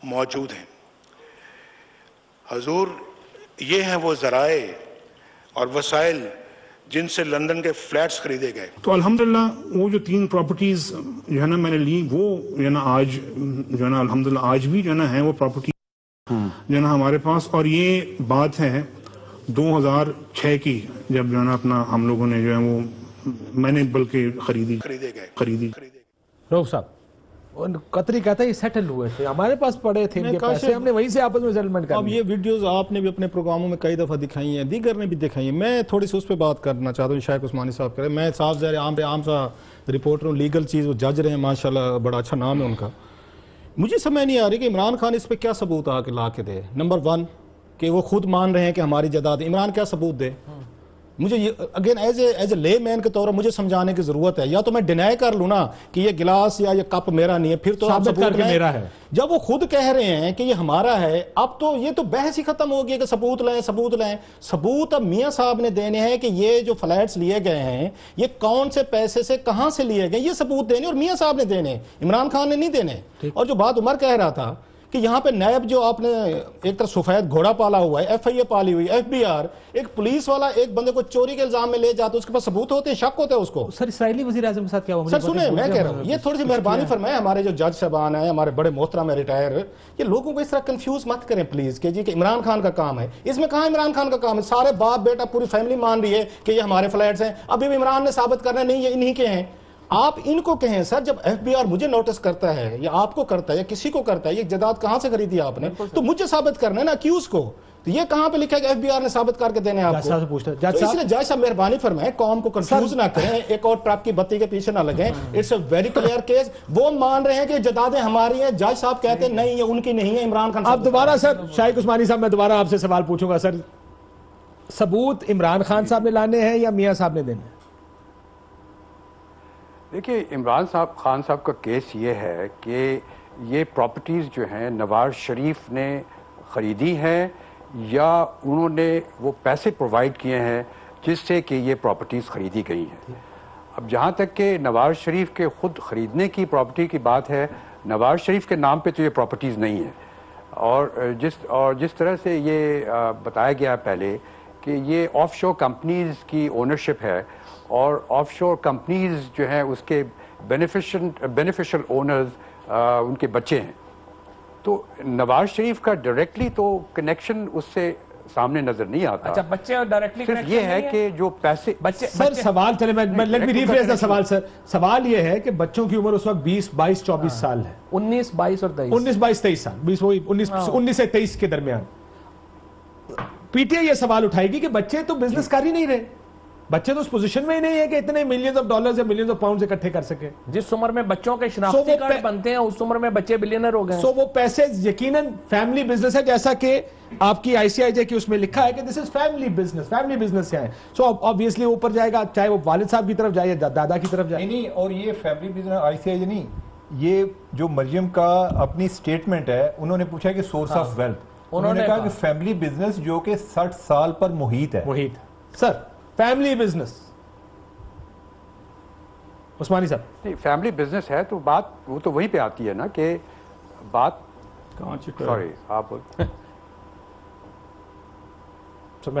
موجود ہیں. حضور، یہ ہیں وہ ذرائع اور وسائل جن سے لندن کے فلیٹس خریدے گئے. تو الحمدللہ وہ جو 3 پراپرٹیز جو ہے نا میں نے لی، وہ جو ہے نا آج جو ہے نا الحمدللہ آج بھی جو ہے نا ہے وہ پراپرٹی جو ہے نا ہمارے پاس. اور یہ بات ہے 2006 کی، جب جو ہے نا اپنا ہم لوگوں نے جو ہے وہ میں نے بلکہ خریدی. روف صاحب، قطری کہتا ہے یہ سیٹل ہوئے تھے، ہمارے پاس پڑے تھے ان کے پیسے، ہم نے وہیں سے آپس میں سیٹلمنٹ کر اب یہ ویڈیوز آپ نے بھی اپنے پروگراموں میں کئی دفعہ دکھائی ہیں، دیگر نے بھی دکھائی ہیں. میں تھوڑی سی اس پہ بات کرنا چاہتا ہوں. شائق عثمانی صاحب کریں. میں صاحب زیر عام سا رپورٹر ہوں، لیگل چیز، وہ جج رہے ہیں ماشاءاللہ، بڑا اچھا نام ہے ان کا. مجھے سمجھ نہیں آ رہی کہ عمران خان اس پہ کیا ثبوت لا کے دے. نمبر 1 کہ وہ خود مان رہے ہیں کہ ہماری جائیداد. عمران کیا ثبوت دے؟ مجھے اگین ایز اے لے مین کے طور پر مجھے سمجھانے کی ضرورت ہے. یا تو میں ڈینائی کر لوں نا کہ یہ گلاس یا یہ کپ میرا نہیں ہے، پھر تو ثبوت میرا ہے. جب وہ خود کہہ رہے ہیں کہ یہ ہمارا ہے، اب تو یہ تو بحث ہی ختم ہو گیا کہ ثبوت لیں. ثبوت اب میاں صاحب نے دینے ہیں کہ یہ جو فلیٹس لیے گئے ہیں یہ کون سے پیسے سے کہاں سے لیے گئے، یہ ثبوت دینے، اور میاں صاحب نے دینے، عمران خان نے نہیں دینے. اور جو بات عمر کہہ رہا تھا کہ یہاں پہ نیب جو آپ نے ایک طرح سفید گھوڑا پالا ہوا ہے، ایف آئی اے پالی ہوئی، ایف بی آر، ایک پولیس والا ایک بندے کو چوری کے الزام میں لے جاتا ہے، اس کے پاس ثبوت ہوتے ہیں، شک ہوتا ہے اس کو. سر اسرائیلی وزیر اعظم کے ساتھ کیا ہوا؟ سر سنیں، میں کہہ رہا ہوں یہ تھوڑی سی مہربانی فرمائیں. ہمارے جو جج صاحبان ہیں، ہمارے بڑے محترم ریٹائر، یہ لوگوں کو اس طرح کنفیوز مت کریں پلیز کہ جی کہ عمران خان کا کام ہے. اس میں کہاں عمران خان کا کام ہے؟ سارے باپ بیٹا پوری فیملی مان رہی ہے کہ یہ ہمارے فلیٹس ہیں. ابھی بھی عمران نے ثابت کرنا نہیں یہ انہی کے ہیں. آپ ان کو کہیں سر، جب ایف بی آر مجھے نوٹس کرتا ہے یا آپ کو کرتا ہے یا کسی کو کرتا ہے یہ جائیداد کہاں سے خریدی آپ نے، تو مجھے ثابت کرنا ہے نا اکیوز کو. تو یہ کہاں پہ لکھا ہے کہ ایف بی آر نے ثابت کر کے دینے آپ کو؟ اس لیے جج صاحب مہربانی فرمائیں، قوم کو کنفیوز نہ کریں، ایک اور ٹرک کی بتی کے پیچھے نہ لگیں. It's a very clear case. وہ مان رہے ہیں کہ جائیدادیں ہماری ہیں، جج صاحب کہتے ہیں نہیں یہ ان کی نہیں ہے. عمران خان اب دوبارہ سر شائق عثمانی صاحب، میں دوبارہ آپ سے سوال پوچھوں گا. سر ثبوت عمران خان صاحب نے لانے ہیں یا میاں صاحب نے دینے؟ دیکھیے، عمران خان صاحب کا کیس یہ ہے کہ یہ پراپرٹیز جو ہیں نواز شریف نے خریدی ہیں یا انہوں نے وہ پیسے پرووائڈ کیے ہیں جس سے کہ یہ پراپرٹیز خریدی گئی ہیں. اب جہاں تک کہ نواز شریف کے خود خریدنے کی پراپرٹی کی بات ہے، نواز شریف کے نام پہ تو یہ پراپرٹیز نہیں ہے. اور جس طرح سے یہ بتایا گیا پہلے کہ یہ آف شور کمپنیز کی اونرشپ ہے، اور آف شور کمپنیز جو ہیں اس کے بینیفیشل اونرز ان کے بچے ہیں. تو نواز شریف کا ڈائریکٹلی تو کنیکشن اس سے سامنے نظر نہیں آتا. اچھا، بچے اور ڈائریکٹلی صرف یہ ہے کہ جو پیسے سر سوال چلے میں لیٹ می ریفریز دا سوال. سر سوال یہ ہے کہ بچوں کی عمر اس وقت 20 22 24 سال ہے. 19 22 اور 23 19 22 23 سال، 19 سے 23 کے درمیان. پی ٹی آئی یہ سوال اٹھائے گی کہ بچے تو بزنس کر ہی نہیں رہے، بچے تو اس پوزیشن میں ہی نہیں ہے کہ اتنے ملینز آف ڈالرز یا ملینز آف پاؤنڈز اکٹھے کر سکے. جس عمر میں بچوں کے شناختی کارڈ بنتے ہیں اس عمر میں بچے بلینر ہو گئے. سو وہ پیسے یقیناً فیملی بزنس ہے، جیسا کہ آپ کی آئی سی آئی جے کی اس میں لکھا ہے کہ دس از فیملی بزنس ہے. سو obviously اوپر جائے گا، چاہے وہ والد صاحب کی طرف جائے یا دادا کی طرف جائے. نہیں، اور یہ فیملی بزنس آئی سی آئی جے نہیں، یہ جو مریم کا اپنی سٹیٹمنٹ ہے، انہوں نے پوچھا کہ سورس آف ویلتھ، انہوں نے کہا کہ فیملی بزنس جو کہ 60 سال پر محیط ہے. سر فیملی بزنس عثمانی صاحب فیملی بزنس ہے تو بات وہ تو وہیں پہ آتی ہے نا کہ بات سوری آپ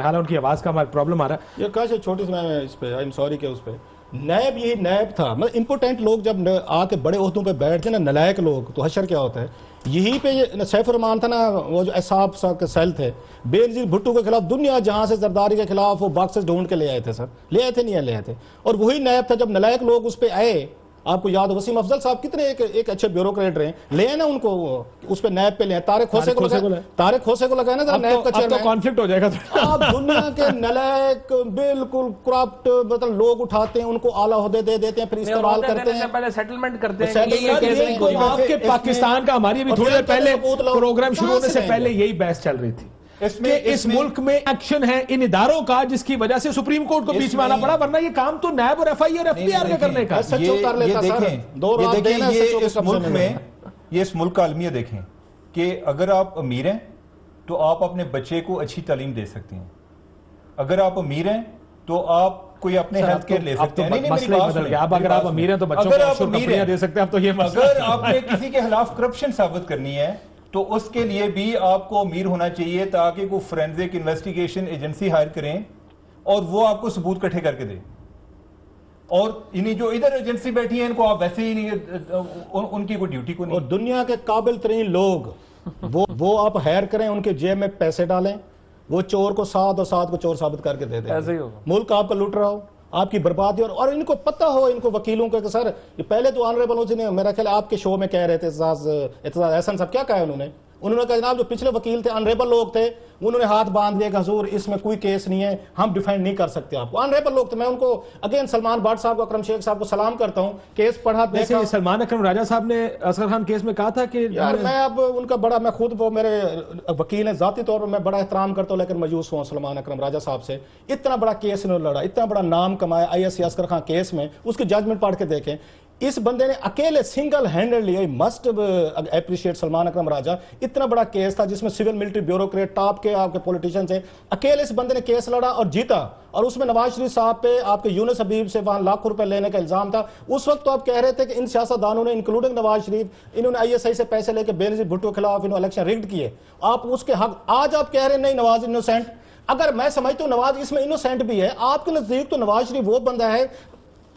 حال ان کی آواز کا ہمارا پرابلم آ رہا ہے. یہ کہا چھوٹی سی میں اس پہ ایم سوری کہ اس پہ نیب، یہی نیب تھا. مطلب امپورٹنٹ لوگ جب آ کے بڑے عہدوں پہ بیٹھتے نا، نلائق لوگ، تو حشر کیا ہوتا ہے. یہی پہ سیف الرحمان تھا نا، وہ جو احساب کے سیل تھے، بے نظیر بھٹو کے خلاف دنیا جہاں سے زرداری کے خلاف وہ باکسز ڈھونڈ کے لے آئے تھے. سر لے آئے تھے نہیں لے آئے تھے. اور وہی نیب تھا جب نلائق لوگ اس پہ آئے آپ کو یاد وسیم افضل صاحب کتنے ایک اچھے بیوروکریٹ رہے ہیں، لے نا ان کو اس پہ نیب پہ لیں. طارق کھوسے کو لگائے نا ذرا نیب کا چیئرمین. کانفلکٹ ہو جائے گا. آپ دنیا کے نلائق بالکل کرپٹ مطلب لوگ اٹھاتے ہیں، ان کو اعلیٰ عہدے دے دیتے ہیں، پھر استعمال کرتے ہیں، پہلے سیٹلمنٹ کرتے ہیں. آپ کے پاکستان کا ہماری ابھی تھوڑی دیر پہلے پروگرام شروع ہونے سے پہلے یہی بحث چل رہی تھی کہ اس ملک میں ایکشن ہے ان اداروں کا جس کی وجہ سے سپریم کورٹ کو بیچ میں آنا پڑا، ورنہ یہ کام تو نیب اور ایف آئی اور ایف بی آر کا کرنے کا. یہ اس ملک کا المیہ دیکھیں کہ اگر آپ امیر ہیں تو آپ اپنے بچے کو اچھی تعلیم دے سکتے ہیں، اگر آپ امیر ہیں تو آپ کوئی اپنے ہیلتھ کیئر لے سکتے ہیں. اگر آپ امیر ہیں تو بچوں کو آفشور کمپنیاں دے سکتے ہیں. اب تو یہ اگر آپ نے کسی کے خلاف کرپشن ثابت کرنی ہے تو اس کے لیے بھی آپ کو امیر ہونا چاہیے تاکہ کوئی فورینزک انویسٹیگیشن ایجنسی ہائر کریں اور وہ آپ کو ثبوت کٹھے کر کے دیں. اور انہیں جو ادھر ایجنسی بیٹھی ہیں ان کو آپ ویسے ہی نہیں، ان کی کوئی ڈیوٹی کو نہیں. اور دنیا کے قابل ترین لوگ وہ آپ ہائر کریں، ان کے جیب میں پیسے ڈالیں، وہ چور کو ساتھ اور ساتھ کو چور ثابت کر کے دے دیں. ایسے ہی ہوگا. ملک آپ کا لوٹ رہا ہو، آپ کی بربادی، اور ان کو پتہ ہو، ان کو وکیلوں کا کہ سر پہلے تو آنریبل جی نے میرا خیال آپ کے شو میں کہہ رہے تھے اعتزاز احسن صاحب، کیا کہا انہوں نے کہا جناب جو پچھلے وکیل تھے آنریبل لوگ تھے، انہوں نے ہاتھ باندھ لیا کہ حضور اس میں کوئی کیس نہیں ہے، ہم ڈیفینڈ نہیں کر سکتے آپ کو. آنریبل لوگ تھے. میں ان کو اگین سلمان بٹ صاحب کو، اکرم شیخ صاحب کو سلام کرتا ہوں. کیس پڑھا دیکھا. سلمان اکرم راجہ صاحب نے اصغر خان کیس میں کہا تھا کہ یار میں اب ان کا بڑا، میں خود وہ میرے وکیل ہیں ذاتی طور پر میں بڑا احترام کرتا ہوں، لیکن مایوس ہوں سلمان اکرم راجہ صاحب سے. اتنا بڑا کیس انہوں نے لڑا، اتنا بڑا نام کمایا I S C Asghar Khan case میں. اس کی ججمنٹ پڑھ کے دیکھیں. اس بندے نے اکیلے single handedly, must appreciate Salman Akram Raja. اتنا بڑا کیس تھا جس میں سول ملٹری بیوروکریٹ ٹاپ کے آپ کے پولیٹیشن سے اکیلے اس بندے نے کیس لڑا اور جیتا. اور اس میں نواز شریف صاحب پہ آپ کے یونس حبیب سے وہاں لاکھوں روپے لینے کا الزام تھا. اس وقت تو آپ کہہ رہے تھے کہ ان سیاستدانوں نے انکلوڈنگ نواز شریف، انہوں نے آئی ایس آئی سے پیسے لے کے بینظیر بھٹو کے خلاف انہوں الیکشن ریگڈ کیے. آپ اس کے حق، آج آپ کہہ رہے ہیں نہیں نواز انوسینٹ. اگر میں سمجھتا ہوں نواز اس میں انوسینٹ بھی ہے، آپ کے نزدیک تو نواز شریف وہ بندہ ہے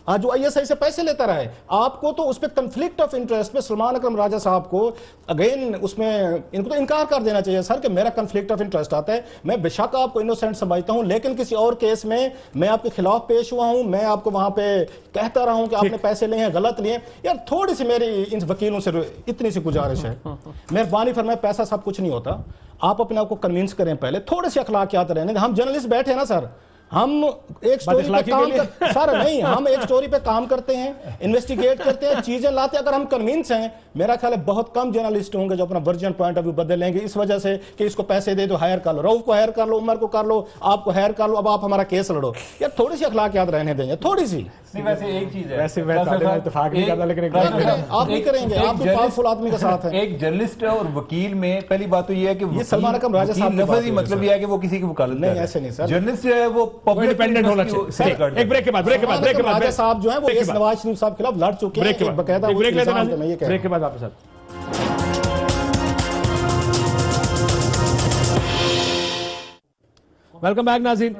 جو آئی ایس آئی سے پیسے لیتا رہا ہے. آپ کو تو اس پہ کنفلکٹ آف انٹرسٹ پہ سلمان اکرم راجہ صاحب کو اگین اس میں ان کو تو انکار کر دینا چاہیے سر کہ میرا کنفلکٹ آف انٹرسٹ آتا ہے. میں بے شک آپ کو انوسینٹ سمجھتا ہوں، لیکن کسی اور کیس میں آپ کے خلاف پیش ہوا ہوں، میں آپ کو وہاں پہ کہتا رہا ہوں کہ آپ نے پیسے لیے ہیں، غلط لیے. یار تھوڑی سی میری ان وکیلوں سے اتنی سی گزارش ہے، مہربانی فرمائے، پیسہ سب کچھ نہیں ہوتا. آپ اپنے آپ کو کنونس کریں پہلے، تھوڑے سے اخلاقیات رہنے. ہم جرنلسٹ بیٹھے ہیں نا سر، ہم ایک سٹوری پہ کام سر نہیں، ہم ایک سٹوری پہ کام کرتے ہیں، انویسٹیگیٹ کرتے ہیں، چیزیں لاتے ہیں. اگر ہم کنوینس ہیں، میرا خیال ہے بہت کم جرنلسٹ ہوں گے جو اپنا ورجن پوائنٹ آف ویو بدل لیں گے اس وجہ سے کہ اس کو پیسے دے دو، ہائر کر لو، رؤف کو ہائر کر لو، عمر کو کر لو، آپ کو ہائر کر لو، اب آپ ہمارا کیس لڑو. یار تھوڑی سی اخلاقیات رہنے دیں گے، تھوڑی سی. ویسے ایک چیز ہے، ویسے میں اتفاق نہیں کرتا، لیکن آپ نہیں کریں گے، آپ بھی پاورفل آدمی کے ساتھ ہیں. ایک جرنلسٹ اور وکیل میں پہلی بات تو یہ ہے کہ یہ سلمان اکرم راجہ صاحب لفظی مطلب یہ ہے کہ وہ کسی کی وکالت نہیں، ایسے نہیں سر. جرنلسٹ جو ہے وہ انڈیپینڈنٹ ہونا چاہیے. ایک بریک کے بعد راجہ صاحب جو ہیں وہ اس نواز شریف صاحب کے خلاف لڑ چکے ہیں باقاعدہ. بریک کے بعد آپ کے ساتھ. ویلکم بیک ناظرین.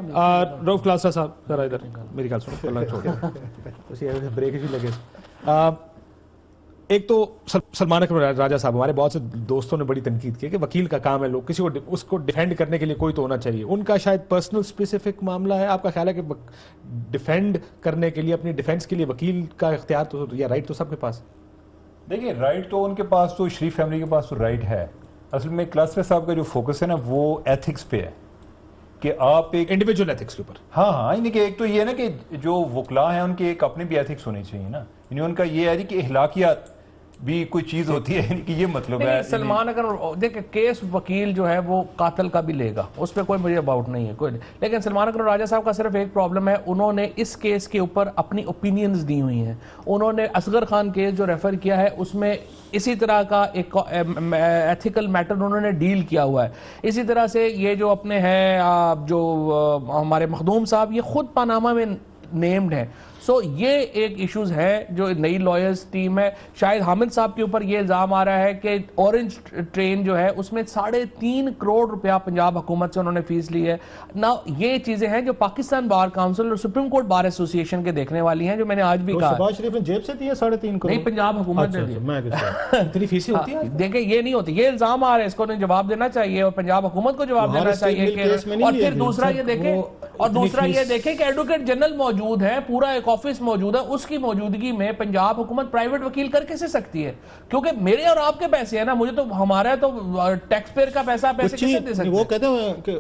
رؤف کلاسرا صاحب ذرا ادھر میری گل سنو، بریک ہی لگے. ایک تو سلمان اکرم راجہ صاحب، ہمارے بہت سے دوستوں نے بڑی تنقید کی کہ وکیل کا کام ہے، لوگ کسی کو اس کو ڈیفینڈ کرنے کے لیے کوئی تو ہونا چاہیے. ان کا شاید پرسنل اسپیسیفک معاملہ ہے. آپ کا خیال ہے کہ ڈیفینڈ کرنے کے لیے، اپنی ڈیفینس کے لیے وکیل کا اختیار تو یا رائٹ تو سب کے پاس؟ دیکھیے رائٹ تو ان کے پاس، تو شریف فیملی کے پاس تو رائٹ ہے. اصل میں کلاسرا صاحب کا جو فوکس ہے نا وہ ایتھکس پہ ہے کہ آپ ایک انڈیویجول ایتھکس کے اوپر. ہاں یعنی کہ ایک تو یہ ہے نا کہ جو وکلا ہیں ان کے ایک اپنے بھی ایتھکس ہونے چاہیے نا. یعنی ان کا یہ ہے کہ اخلاقیات بھی کوئی چیز ہوتی ہے کہ یہ مطلب ہے. سلمان اگر دیکھیں کیس وکیل جو ہے وہ قاتل کا بھی لے گا، اس پہ کوئی مجھے اباؤٹ نہیں ہے کوئی. لیکن سلمان اکرم راجہ صاحب کا صرف ایک پرابلم ہے، انہوں نے اس کیس کے اوپر اپنی اوپینینز دی ہوئی ہیں. انہوں نے اصغر خان کیس جو ریفر کیا ہے اس میں اسی طرح کا ایک ایتھیکل میٹر انہوں نے ڈیل کیا ہوا ہے. اسی طرح سے یہ جو اپنے ہیں جو ہمارے مخدوم صاحب، یہ خود پاناما میں نیمڈ ہیں. سو یہ ایک ایشوز ہے جو نئی لائرز ٹیم ہے. شاید حامد صاحب کے اوپر یہ الزام آ رہا ہے کہ اورنج ٹرین جو ہے اس میں 3.5 کروڑ روپیہ پنجاب حکومت سے انہوں نے فیس لی ہے نا. یہ چیزیں ہیں جو پاکستان بار کاؤنسل اور سپریم کورٹ بار ایسوسی ایشن کے دیکھنے والی ہیں، جو میں نے آج بھی کہا. شہباز شریف نے جیب سے دیے 3.5 کروڑ؟ نہیں، پنجاب حکومت نے دی. اتنی فیسیں ہوتی ہیں؟ دیکھیں یہ نہیں ہوتی، یہ الزام آ رہا ہے، اس کو جواب دینا چاہیے اور پنجاب حکومت کو جواب دینا چاہیے. اور پھر دوسرا یہ دیکھیں کہ ایڈوکیٹ جنرل موجود ہے، پورا ایک آفس موجود ہے اس کی موجودگی میں پنجاب حکومت پرائیویٹ وکیل کر کیسے سکتی ہے؟ کیونکہ میرے اور آپ کے پیسے ہیں نا, مجھے تو ہمارا تو ٹیکس پیئر کا پیسہ پیسے کیسے دے سکتے ہیں؟ وہ کہتے ہیں کہ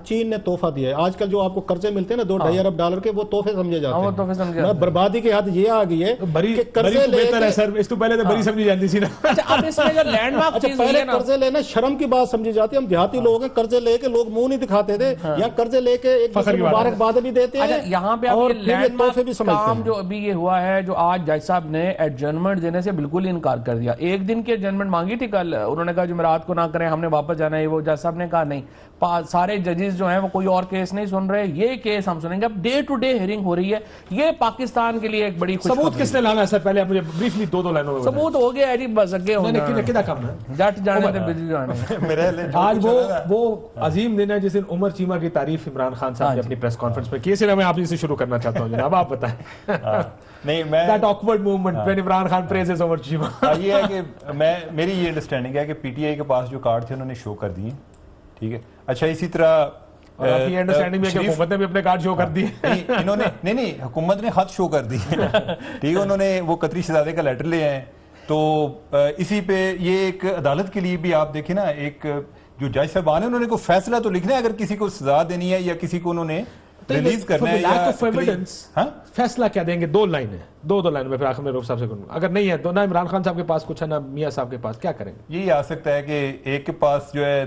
چین نے تحفہ دیا ہے. آج کل جو آپ کو قرضے ملتے ہیں نا $2-2.5 ارب کے, وہ تحفے سمجھے جاتے ہیں. بربادی کی حد یہ آ گئی ہے کہ قرضے لے کے, اس تو پہلے تو بری سمجھی جاتی تھی نا. اچھا اب اس میں جو لینڈ مارک چیز پہلے قرضے لینا شرم کی بات سمجھی جاتی ہے. ہم دیہاتی لوگ ہیں, قرضے لے کے لوگ منہ نہیں دکھاتے تھے, یا قرضے لے کے ایک دوسرے مبارکباد بھی دیتے ہیں. یہاں پہ اور لینڈ تحفے بھی سمجھتے کام ہیں. جو ابھی یہ ہوا ہے, جو آج جج صاحب نے ایڈجرنمنٹ دینے سے بالکل انکار کر دیا. ایک دن کی ایڈجرنمنٹ مانگی تھی کل, انہوں نے کہا جمعرات کو نہ کریں, ہم نے واپس جانا ہے. وہ جج صاحب نے کہا نہیں, سارے ججز جو ہیں وہ کوئی اور کیس نہیں سن رہے, یہ کیس ہم سنیں گے. اب ڈے ٹو ڈے ہیئرنگ ہو رہی ہے. یہ پاکستان کے لیے ایک بڑی خوشخبری. ثبوت کس نے لانا ہے سر؟ پہلے مجھے بریفلی 2 لائنوں میں ثبوت ہو گیا ہے جی, بس اگے ہونا ہے. کدا کم ہے جٹ جانے تھے بجلی جانے. آج وہ عظیم دن ہے جس دن عمر چیمہ کی تعریف عمران خان صاحب نے اپنی پریس کانفرنس میں کی. اس لیے میں آپ سے شروع کرنا چاہتا ہوں جناب, آپ بتائیں. نہیں, میں that awkward movement when Imran Khan praises عمر چیمہ. یہ ہے کہ میری یہ انڈرسٹینڈنگ ہے کہ پی ٹی آئی کے پاس جو کارڈ تھے انہوں نے شو کر دیے, ٹھیک ہے. اچھا, اسی طرح یہ انڈرسٹینڈنگ ہے کہ حکومت نے بھی اپنے کارڈ شو کر دیے. انہوں نے نہیں, حکومت نے خط شو کر دیے, ٹھیک ہے. انہوں نے وہ قطری شہزادے کا لیٹر لے آئے. تو اسی پہ یہ ایک عدالت کے لیے بھی آپ دیکھیں نا, ایک جو جج صاحبان ہیں انہوں نے کوئی فیصلہ تو لکھنا ہے اگر کسی کو سزا دینی ہے یا کسی کو انہوں نے ریلیز کرنا ہے یا فیصلہ کیا دیں گے. 2 لائنیں, 2 لائنوں میں پھر آخر میں روف صاحب سے کروں گا. اگر نہیں ہے تو نہ عمران خان صاحب کے پاس کچھ ہے, نہ میاں صاحب کے پاس, کیا کریں گے؟ یہی آ سکتا ہے کہ ایک کے پاس جو ہے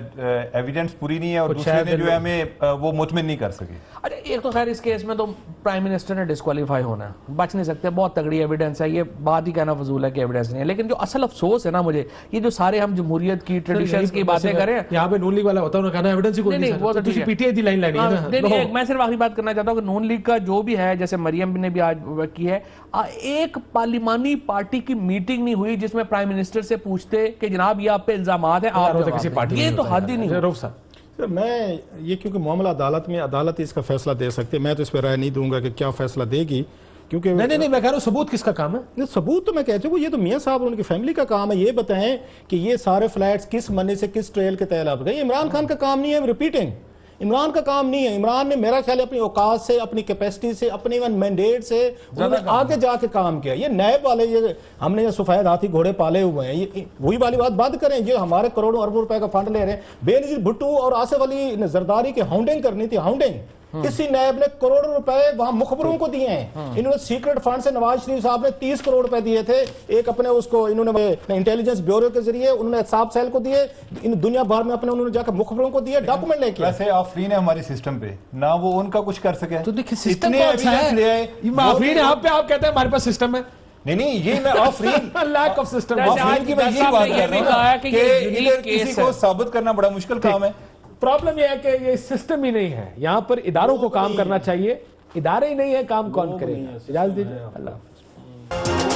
ایویڈنس پوری نہیں ہے اور دوسرے نے جو ہے ہمیں وہ مطمئن نہیں کر سکے. اچھا, ایک تو خیر اس کیس میں تو پرائم منسٹر نے ڈسکوالیفائی ہونا ہے, بچ نہیں سکتے. بہت تگڑی ایویڈنس ہے, یہ بات ہی کہنا فضول ہے کہ ایویڈنس نہیں ہے. لیکن جو اصل افسوس ہے نا مجھے, یہ جو سارے ہم جمہوریت کی ٹریڈیشنز کی باتیں کریں, یہاں پہ نون لیگ والا ہوتا ہے, انہوں نے کہا ایویڈنس ہی کوئی نہیں. وہ تو P T I the line لینی ہے نا. میں صرف آخری بات کرنا چاہتا ہوں کہ نون لیگ کا جو بھی ہے, جیسے مریم نے بھی آج کی ہے, ایک پارلیمانی پارٹی کی میٹنگ نہیں ہوئی جس میں پرائم منسٹر سے پوچھتے کہ جناب یہ آپ پہ الزامات ہیں, آپ یہ تو حد ہی نہیں. روف صاحب, میں یہ کیونکہ معاملہ عدالت میں, عدالت اس کا فیصلہ دے سکتے, میں تو اس پہ رائے نہیں دوں گا کہ کیا فیصلہ دے گی. کیونکہ نہیں میں کہہ رہا ہوں ثبوت کس کا کام ہے؟ ثبوت تو میں کہتا ہوں یہ تو میاں صاحب اور ان کی فیملی کا کام ہے. یہ بتائیں کہ یہ سارے فلیٹس کس منی سے کس ٹریل کے تحت آپ گئے. عمران خان کا کام نہیں ہے, ریپیٹنگ, عمران کا کام نہیں ہے. عمران نے میرا خیال ہے اپنی اوقات سے, اپنی کیپیسٹی سے, اپنی مینڈیٹ سے انہوں نے آگے جا کے کام کیا. یہ نیب والے, یہ ہم نے یہ سفید ہاتھی گھوڑے پالے ہوئے ہیں, یہ وہی والی بات بند کریں. یہ ہمارے کروڑوں اربوں روپے کا فنڈ لے رہے ہیں. بے نظیر بھٹو اور آصف علی زرداری کی ہاؤنڈنگ کرنی تھی, ہاؤنڈنگ. اسی نیب نے کروڑوں روپے وہاں مخبروں کو دیے ہیں. انہوں نے سیکرٹ فنڈ سے نواز شریف صاحب نے 30 کروڑ روپے دیے تھے. ایک اپنے اس کو انہوں نے انٹیلیجنس بیورو کے ذریعے انہوں نے احتساب سیل کو دیے, دنیا بھر میں اپنے انہوں نے جا کے مخبروں کو دیے, ڈاکومنٹ لے کے. ویسے آفرین ہے ہمارے سسٹم پہ, نہ وہ ان کا کچھ کر سکے. تو دیکھیں سسٹم کو اچھا ہے, آفرین ہے آپ پہ, آپ کہتے ہیں ہمارے پاس سسٹم ہے. نہیں, یہ میں آفرین لیک آف سسٹم, آفرین کی میں یہ بات کر رہا ہوں کہ ادھر کسی کو ثابت کرنا بڑا مشکل کام ہے. پرابلم یہ ہے کہ یہ سسٹم ہی نہیں ہے. یہاں پر اداروں کو کام کرنا چاہیے, ادارے ہی نہیں ہے, کام کون کرے گا. اجازت دیجیے, اللہ حافظ.